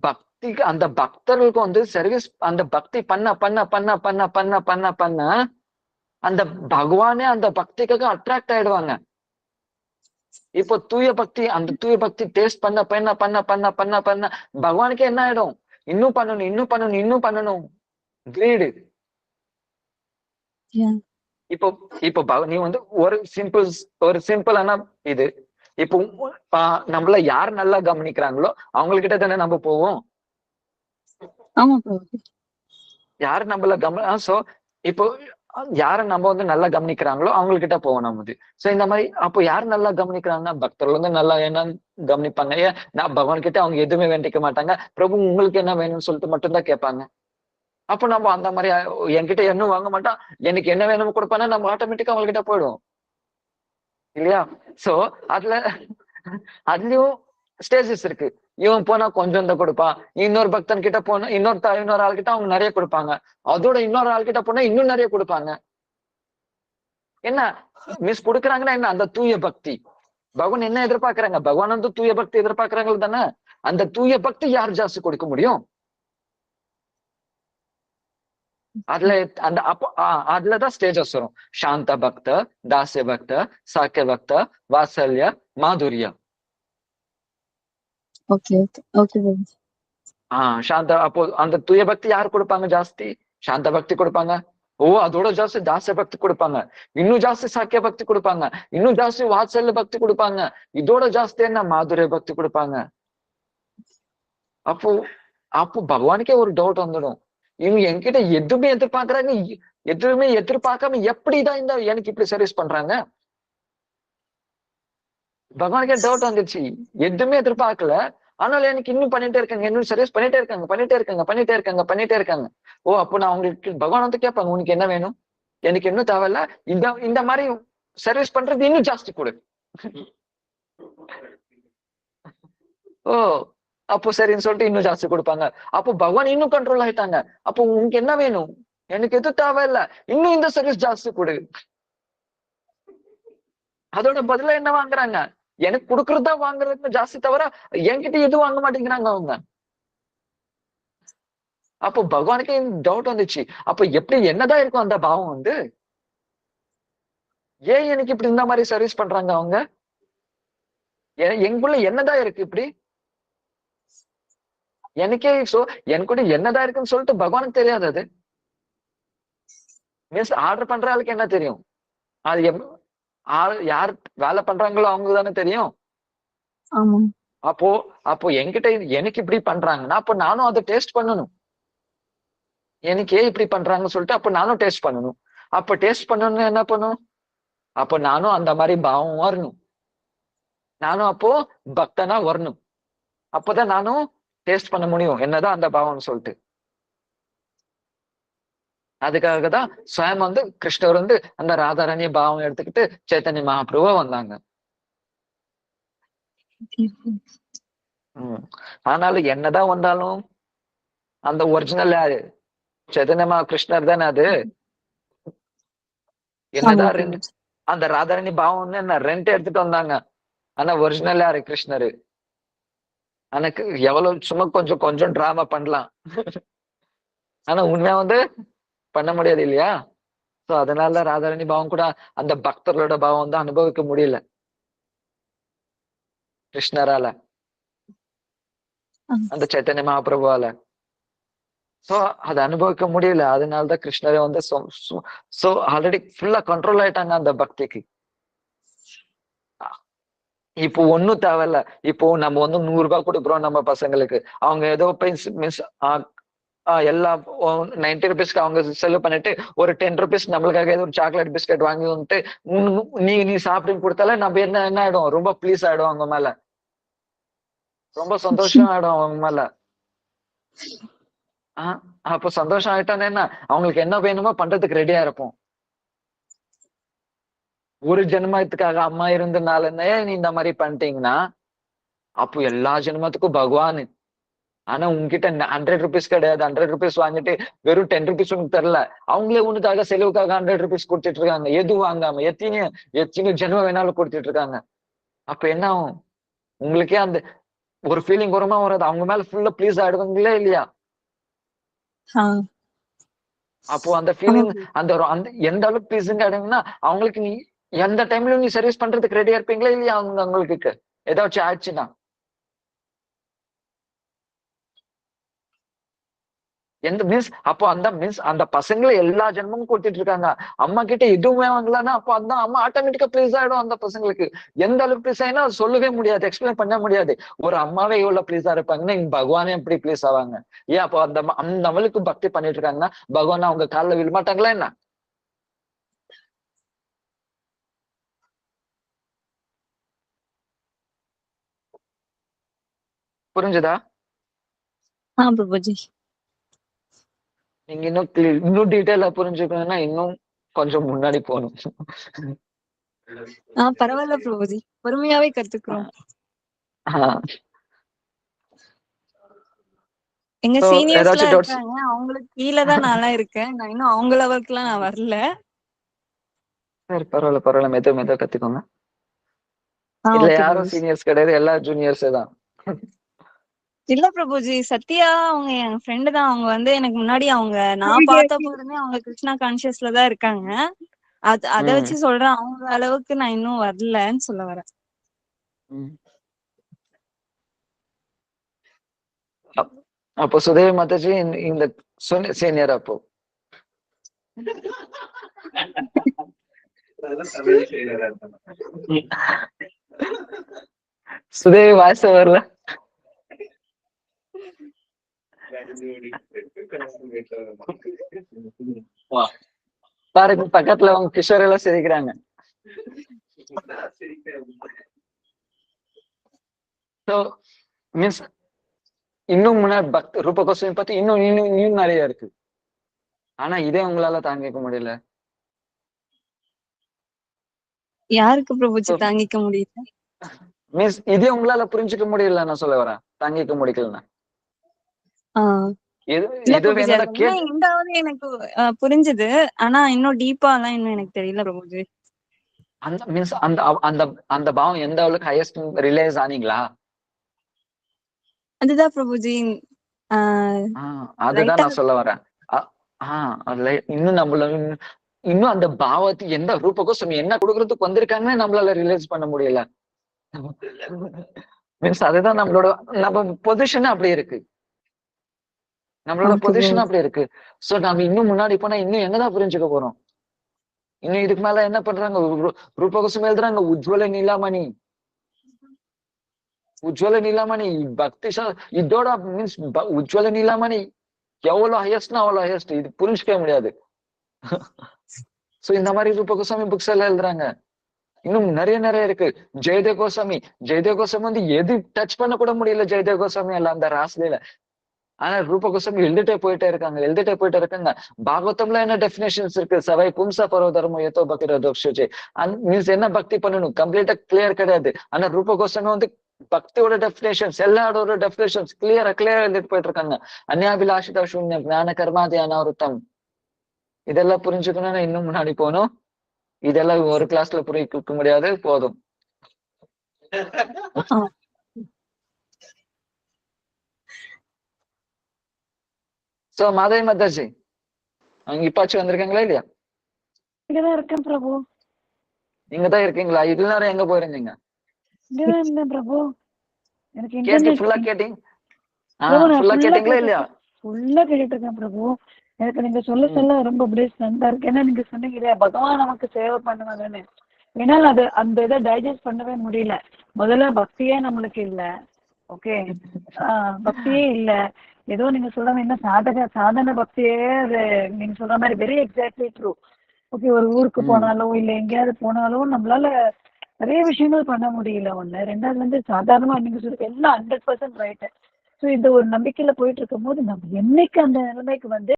பக்திக்கு அந்த பக்தர்களுக்கு வந்து சர்வீஸ், அந்த பக்தி பண்ண பண்ண பண்ண பண்ண பண்ண பண்ண பண்ண அந்த பகவானே அந்த பக்திக்காக அட்ராக்ட் ஆயிடுவாங்க. இப்போ அந்த தூய பக்தி டேஸ்ட் பண்ண பண்ண பண்ண பண்ண பண்ண பண்ண பகவானுக்கு என்ன ஆயிடும், இன்னும் பண்ணணும் கிரீடு. இப்போ நீ வந்து ஒரு சிம்பிளான இது, இப்போ நம்மள யார் நல்லா கவனிக்கிறாங்களோ அவங்ககிட்ட தானே நம்ம போவோம். யாரு நம்மள சோ இப்போ யார நம்ம வந்து நல்லா கவனிக்கிறாங்களோ அவங்ககிட்ட போவோம் நம்ம. சோ இந்த மாதிரி அப்போ யாரு நல்லா கவனிக்கிறாங்கன்னா பக்தர்கள் வந்து நல்லா என்ன கவனிப்பாங்க. நான் பகவான் கிட்ட அவங்க எதுவுமே வேண்டிக்க மாட்டாங்க. பிரபு உங்களுக்கு என்ன வேணும்னு சொல்லிட்டு மட்டும்தான் கேட்பாங்க. அப்போ நம்ம அந்த மாதிரி என்கிட்ட என்ன வாங்க மாட்டான், எனக்கு என்ன வேணும்னு கொடுப்பானா நம்ம ஆட்டோமேட்டிக்கா அவங்ககிட்ட போயிடுவோம் இல்லையா. சோ அதுலயும் ஸ்டேஜஸ் இருக்கு. இவன் போனா கொஞ்சம் தான் கொடுப்பான், இன்னொரு பக்தன் கிட்ட போனா இன்னொரு ஆள்கிட்ட அவங்க நிறைய கொடுப்பாங்க, அதோட இன்னொரு ஆள்கிட்ட போனா இன்னும் நிறைய கொடுப்பாங்க. என்ன மிஸ் கொடுக்குறாங்கன்னா என்ன, அந்த தூய பக்தி. பகவான் என்ன எதிர்பார்க்கறாங்க, பகவான் வந்து தூய பக்தி எதிர்பார்க்கறாங்க தானே. அந்த தூய பக்தி யார் ஜாஸ்தி கொடுக்க முடியும்? அதுலதான் ஸ்டேஜஸ் வரும். சாந்த பக்த, தாசிய பக்த, சாக்கிய பக்த, வாத்சல்ய, மாதுரியா. சாந்த அப்போ அந்த தூய பக்தி யார் கொடுப்பாங்க ஜாஸ்தி? சாந்த பக்தி கொடுப்பாங்க. அதோட ஜாஸ்தி தாசிய பக்தி கொடுப்பாங்க, இன்னும் ஜாஸ்தி சாக்கிய பக்தி கொடுப்பாங்க, இன்னும் ஜாஸ்தி வாத்சல்ய பக்தி கொடுப்பாங்க, இதோட ஜாஸ்தி என்ன மாதுரிய பக்தி கொடுப்பாங்க. அப்போ பகவானுக்கே ஒரு டவுட் வந்துடும், இவங்க என்கிட்ட எதுவுமே எதிர்பார்க்கறாங்க, எதுவுமே எதிர்பார்க்காம எப்படிதான் எனக்கு இப்படி சர்வீஸ் பண்றாங்க. பகவானுக்கே டவுட் வந்துருச்சு, எதுவுமே எதிர்பார்க்கல, ஆனாலும் எனக்கு இன்னும் பண்ணிட்டே இருக்காங்க, இன்னும் சர்வீஸ் பண்ணிட்டே இருக்காங்க. ஓ, அப்போ நான் உங்களுக்கு பகவான் வந்து கேட்பாங்க, உனக்கு என்ன வேணும்? எனக்கு இன்னும் தேவையில்ல, இந்த மாதிரி சர்வீஸ் பண்றது இன்னும் ஜாஸ்தி கொடு. ஓ, அப்போ சரின்னு சொல்லிட்டு இன்னும் ஜாஸ்தி கொடுப்பாங்க. அப்போ பகவான் இன்னும் கண்ட்ரோல் ஆயிட்டாங்க. அப்போ உனக்கு என்ன வேணும்? எனக்கு எதுவும் தேவையில்ல, இன்னும் இந்த சர்வீஸ் ஜாஸ்தி கொடு. அதோட பதிலா என்ன வாங்குறாங்க? எனக்கு கொடுக்கறதா வாங்குறது ஜாஸ்தி தவிர என்கிட்ட எதுவும் வாங்க மாட்டேங்கிறாங்க அவங்க. அப்போ பகவானுக்கு டவுட் வந்துச்சு, அப்ப எப்படி என்னதான் இருக்கும் அந்த பாவம் வந்து? ஏன் எனக்கு இப்படி இந்த மாதிரி சர்வீஸ் பண்றாங்க அவங்க? எங்குள்ள என்னதான் இருக்கு இப்படி? எனக்கே எனக்கூட என்னதான் இருக்குன்னு சொல்லிட்டு பகவானுக்கு தெரியாது. அது மீன்ஸ் ஆர்டர் பண்ற ஆளுக்கு என்ன தெரியும்? அது யார் வேலை பண்றாங்களோ அவங்க தானே தெரியும். அப்போ என்கிட்ட எனக்கு இப்படி பண்றாங்கன்னா அப்ப நானும் அதை டேஸ்ட் பண்ணணும். எனக்கு ஏன் இப்படி பண்றாங்கன்னு சொல்லிட்டு அப்ப நானும் டேஸ்ட் பண்ணணும். அப்ப டேஸ்ட் பண்ணணும்னு என்ன பண்ணும்? அப்ப நானும் அந்த மாதிரி பாவம் வரணும். நானும் அப்போ பக்தனா வரணும். அப்பதான் நானும் டேஸ்ட் பண்ண முடியும் என்னதான் அந்த பாவம்னு சொல்லிட்டு. அதுக்காக தான் ஸ்வயம் வந்து கிருஷ்ணர் வந்து அந்த ராதாராணி பாவம் எடுத்துக்கிட்டு சைத்தன்ய மகாபிரபுவா வந்தாங்க. ஆனாலும் என்னதான் வந்தாலும் அந்த ஒரிஜினல் யாரு? சைதன்ய கிருஷ்ணர் தானே. அது என்னதான் அந்த ராதாராணி பாவம் என்ன ரெண்ட் எடுத்துட்டு வந்தாங்க. ஆனா ஒரிஜினல் யாரு? கிருஷ்ணரு. எனக்கு எவ்வளவு சும்மா கொஞ்சம் கொஞ்சம் டிராமா பண்ணலாம், ஆனா உண்மையா வந்து பண்ண முடியாது இல்லையா? சோ அதனால ராதாராணி பாவம் கூட அந்த பக்தர்களோட பாவம் வந்து அனுபவிக்க முடியல கிருஷ்ணரால, அந்த சைத்தன்ய மகாபிரபுவால. சோ அதை அனுபவிக்க முடியல. அதனாலதான் கிருஷ்ணரை வந்து சோ ஆல்ரெடி ஃபுல்லா கண்ட்ரோல் ஆயிட்டாங்க அந்த பக்திக்கு. இப்போ ஒன்னும் தேவையில்ல. இப்போ நம்ம வந்து 100 ரூபாய் கொடுக்குறோம் நம்ம பசங்களுக்கு, அவங்க ஏதோ மீன்ஸ் எல்லா 90 ருபீஸ்க்கு அவங்க செலவு பண்ணிட்டு ஒரு 10 ருபீஸ் நம்மளுக்காக ஏதோ ஒரு சாக்லேட் பிஸ்கட் வாங்கி வந்துட்டு நீ சாப்பிட்டு கொடுத்தாலே நம்ம என்ன ஆயிடும்? ரொம்ப ப்ளீஸ் ஆயிடும் அவங்க மேல, ரொம்ப சந்தோஷம் ஆயிடும் அவங்க மேல. அப்போ சந்தோஷம் ஆயிட்டானே என்ன, அவங்களுக்கு என்ன வேணுமோ பண்றதுக்கு ரெடியா இருப்போம். ஒரு ஜென்மத்துக்காக அம்மா இருந்தனாலன்னே நீ இந்த மாதிரி பண்ணிட்டீங்கன்னா அப்போ எல்லா ஜென்மத்துக்கும் பகவான். ஆனா உங்ககிட்ட 100 ருபீஸ் கிடையாது. 100 ருபீஸ் வாங்கிட்டு வெறும் 10 ருபீஸ் உனக்கு தரல, அவங்களே உனக்காக செலவுக்காக 100 ருபீஸ் கொடுத்துட்டு இருக்காங்க. எதுவும் வாங்காம எத்தனை ஜென்மம் வேணாலும் கொடுத்துட்டு இருக்காங்க. அப்ப என்ன ஆகும்? உங்களுக்கே அந்த ஒரு ஃபீலிங் வருமா வராது? அவங்க மேல ஃபுல்லா ப்ளீஸ் ஆயிடுவாங்களே இல்லையா? அப்போ அந்த ஃபீலிங் அந்த எந்த அளவுக்கு ப்ளீஸிங் ஆயிடுங்கன்னா அவங்களுக்கு நீ எந்த டைம்லயும் நீ சர்வீஸ் பண்றதுக்கு ரெடியா இருப்பீங்களா இல்லையா? அவங்களுக்கு ஏதாச்சும் ஆயிடுச்சுன்னா எந்த மீன்ஸ் அப்போ அந்த பசங்களை எல்லா ஜென்மமும் கொடுத்துட்டு இருக்காங்க. அம்மா கிட்ட எதுவுமே வாங்கலன்னா அப்போ அந்த அம்மா ஆட்டோமேட்டிக்கா ப்ளீஸ் ஆயிடும் அந்த பசங்களுக்கு. எந்த அளவுக்கு ப்ளீஸ் ஆயினா சொல்லவே முடியாது, எக்ஸ்பிளைன் பண்ண முடியாது. ஒரு அம்மாவே எவ்வளவு ப்ளீஸா இருப்பாங்கன்னா பகவானே எப்படி ப்ளீஸ் ஆவாங்க? ஏன் அப்போ அந்த நம்மளுக்கு பக்தி பண்ணிட்டு இருக்காங்கன்னா பகவான் அவங்க காலில் விழமாட்டாங்களா என்ன? புரிஞ்சுதா? நீங்க இன்னும் டீட்டெயிலா புரிஞ்சுக்கணும்னா இன்னும் கொஞ்சம் முன்னாடி போகணும். பரவாயில்ல பிரபுஜி, பொறுமையாவே கத்துக்கிறோம். எங்க சீனியர்ஸ்லாம் இருக்காங்க, அவங்களுக்கு கீழதான் நான்லாம் இருக்கேன். நான் இன்னும் அவங்க லெவலுக்குலாம் நான் வரல. சரி, பரவாயில்ல மெதுவா கத்துக்கோங்க. இல்ல யாரும் சீனியர்ஸ் கிடையாது, எல்லா ஜூனியர்ஸே தான். இல்ல பிரபுஜி, சத்யா அவங்க என் ஃப்ரெண்டு தான். அவங்க வந்து எனக்கு முன்னாடி நான் பார்த்தப்போ இருந்தே அவங்க கிருஷ்ணா கான்சியஸ்ல தான் இருக்காங்க. அத வச்சு சொல்றேன், அவங்க அளவுக்கு நான் இன்னும் வரலன்னு சொல்ல வரேன். அப்போ சுதேவி மாதாஜி இந்த சீனியர். அப்போ சுதேவி வாய்ஸ் வரல பாருங்க, பக்கத்துல அவங்க கிஷோர் எல்லாம் சிரிக்கிறாங்க. மீன்ஸ் இன்னும் முன்னாடி ரூப கோஸ்வாமி பத்தி இன்னும் இன்னும் இன்னும் நிறைய இருக்கு. ஆனா இதே உங்களால தாங்கிக்க முடியல. யாருக்கு பிரபுஜி தாங்கிக்க முடியல? மீன்ஸ் இதே உங்களால புரிஞ்சுக்க முடியல நான் சொல்ல வரேன். தாங்கிக்க முடியலன்னா இல்ல பிரபுஜி, எங்காவது எனக்கு புரிஞ்சுது. ஆனா இன்னும் டீப்பா எல்லாம் இன்னும் எனக்கு தெரியல பிரபுஜி. அந்த மீன்ஸ் அந்த அந்த அந்த பாவம் எந்த அளவுக்கு ஹையஸ்ட் ரிலைஸ் ஆனீங்களா? அதுதான் பிரபுஜி. அதுதான் நான் சொல்ல வரேன். இன்னும் நம்மள இன்னும் அந்த பாவத்துக்கு எந்த ரூப கோஸ்வாமி என்ன கொடுக்கறதுக்கு வந்திருக்காங்கன்னு நம்மளால ரிலைஸ் பண்ண முடியல. மீன்ஸ் அதுதான் நம்ம பொசிஷன் அப்படி இருக்கு. நம்மளோட பொசிஷன் அப்படி இருக்கு. சோ நம்ம இன்னும் முன்னாடி போனா இன்னும் என்னதான் புரிஞ்சுக்க போறோம்? இன்னும் இதுக்கு மேல என்ன பண்றாங்க? ரூப கோஸ்வாமி எழுதுறாங்க உஜ்வல நீலாமணி, உஜ்வல நீலாமணி பக்தி இதோட மீன்ஸ் உஜ்வல நீலாமணி எவ்வளவு ஹையஸ்ட்னா அவ்வளவு ஹையஸ்ட். இது புரிஞ்சுக்கவே முடியாது. சோ இந்த மாதிரி ரூப கோஸ்வாமி புக்ஸ் எல்லாம் எழுதுறாங்க. இன்னும் நிறைய நிறைய இருக்கு. ஜெயதேவ் கோஸ்வாமி வந்து எது டச் பண்ண கூட முடியல. ஜெயதேவ் கோஸ்வாமி எல்லாம் அந்த ராஸ்லில. ஆனா ரூப கோஸ்வாமி எழுதிட்டே போயிட்டே இருக்காங்க. பாகவதம்ல என்ன டெபினேஷன்ஸ் இருக்கு? சவை பும்ச பரவ தர்மம் ஏதோ பக்தி மீன்ஸ் என்ன பக்தி பண்ணணும் கம்ப்ளீட்டா கிளியர் கிடையாது. ஆனா ரூப கோஸ்வாமி வந்து பக்தியோட டெபினேஷன்ஸ் எல்லாரோட டெபினேஷன்ஸ் கிளியரா எழுதிட்டு போயிட்டு இருக்காங்க. அந்யாபிலாஷிதா சூன்யம் ஞான கர்மாதி அனாவருத்தம். இதெல்லாம் புரிஞ்சுக்கணும்னா இன்னும் முன்னாடி போகணும். இதெல்லாம் ஒரு கிளாஸ்ல புரிஞ்சுக்க முடியாது. போதும். சோ மாதவி மத்தாஜி அவங்க இப்பாச்சும் வந்திருக்காங்களா இல்லையா? இங்கதான் இருக்கேன் பிரபு. நீங்கதான் இருக்கீங்களா? இதுல நேரம் எங்க போயிருந்தீங்க? இங்கதான் இருந்தேன் பிரபு. எனக்கு கேட்டு ஃபுல்லா கேட்டீங்க? ஃபுல்லா கேட்டீங்களா இல்லையா? ஃபுல்லா கேட்டுட்டு இருக்கேன் பிரபு. எனக்கு நீங்க சொல்ல ரொம்ப அப்படியே ஸ்ட்ரென்தா இருக்கு. ஏன்னா நீங்க சொன்னீங்க இல்லையா பகவான் நமக்கு சேவை பண்ணுவாங்கன்னு. ஏன்னால அது அந்த இதை டைஜஸ்ட் பண்ணவே முடியல. முதல்ல பக்தியே நம்மளுக்கு இல்ல. ஓகே, பக்தியே இல்ல. ஏதோ நீங்க சொல்ற என்ன சாதன பக்தியே அது நீங்க சொல்ற மாதிரி வெரி எக்ஸாக்ட்லி ட்ரூ. ஓகே, ஒரு ஊருக்கு போனாலும் இல்ல எங்கேயாவது போனாலும் நம்மளால நிறைய விஷயங்கள் பண்ண முடியல. ஒண்ணு ரெண்டாவது வந்து சாதாரணமா நீங்க சொல்ற எல்லாம் 100% ரைட்டு. ஸோ இந்த ஒரு நம்பிக்கையில போயிட்டு இருக்கும் போது நம்ம என்னைக்கு அந்த நிலைமைக்கு வந்து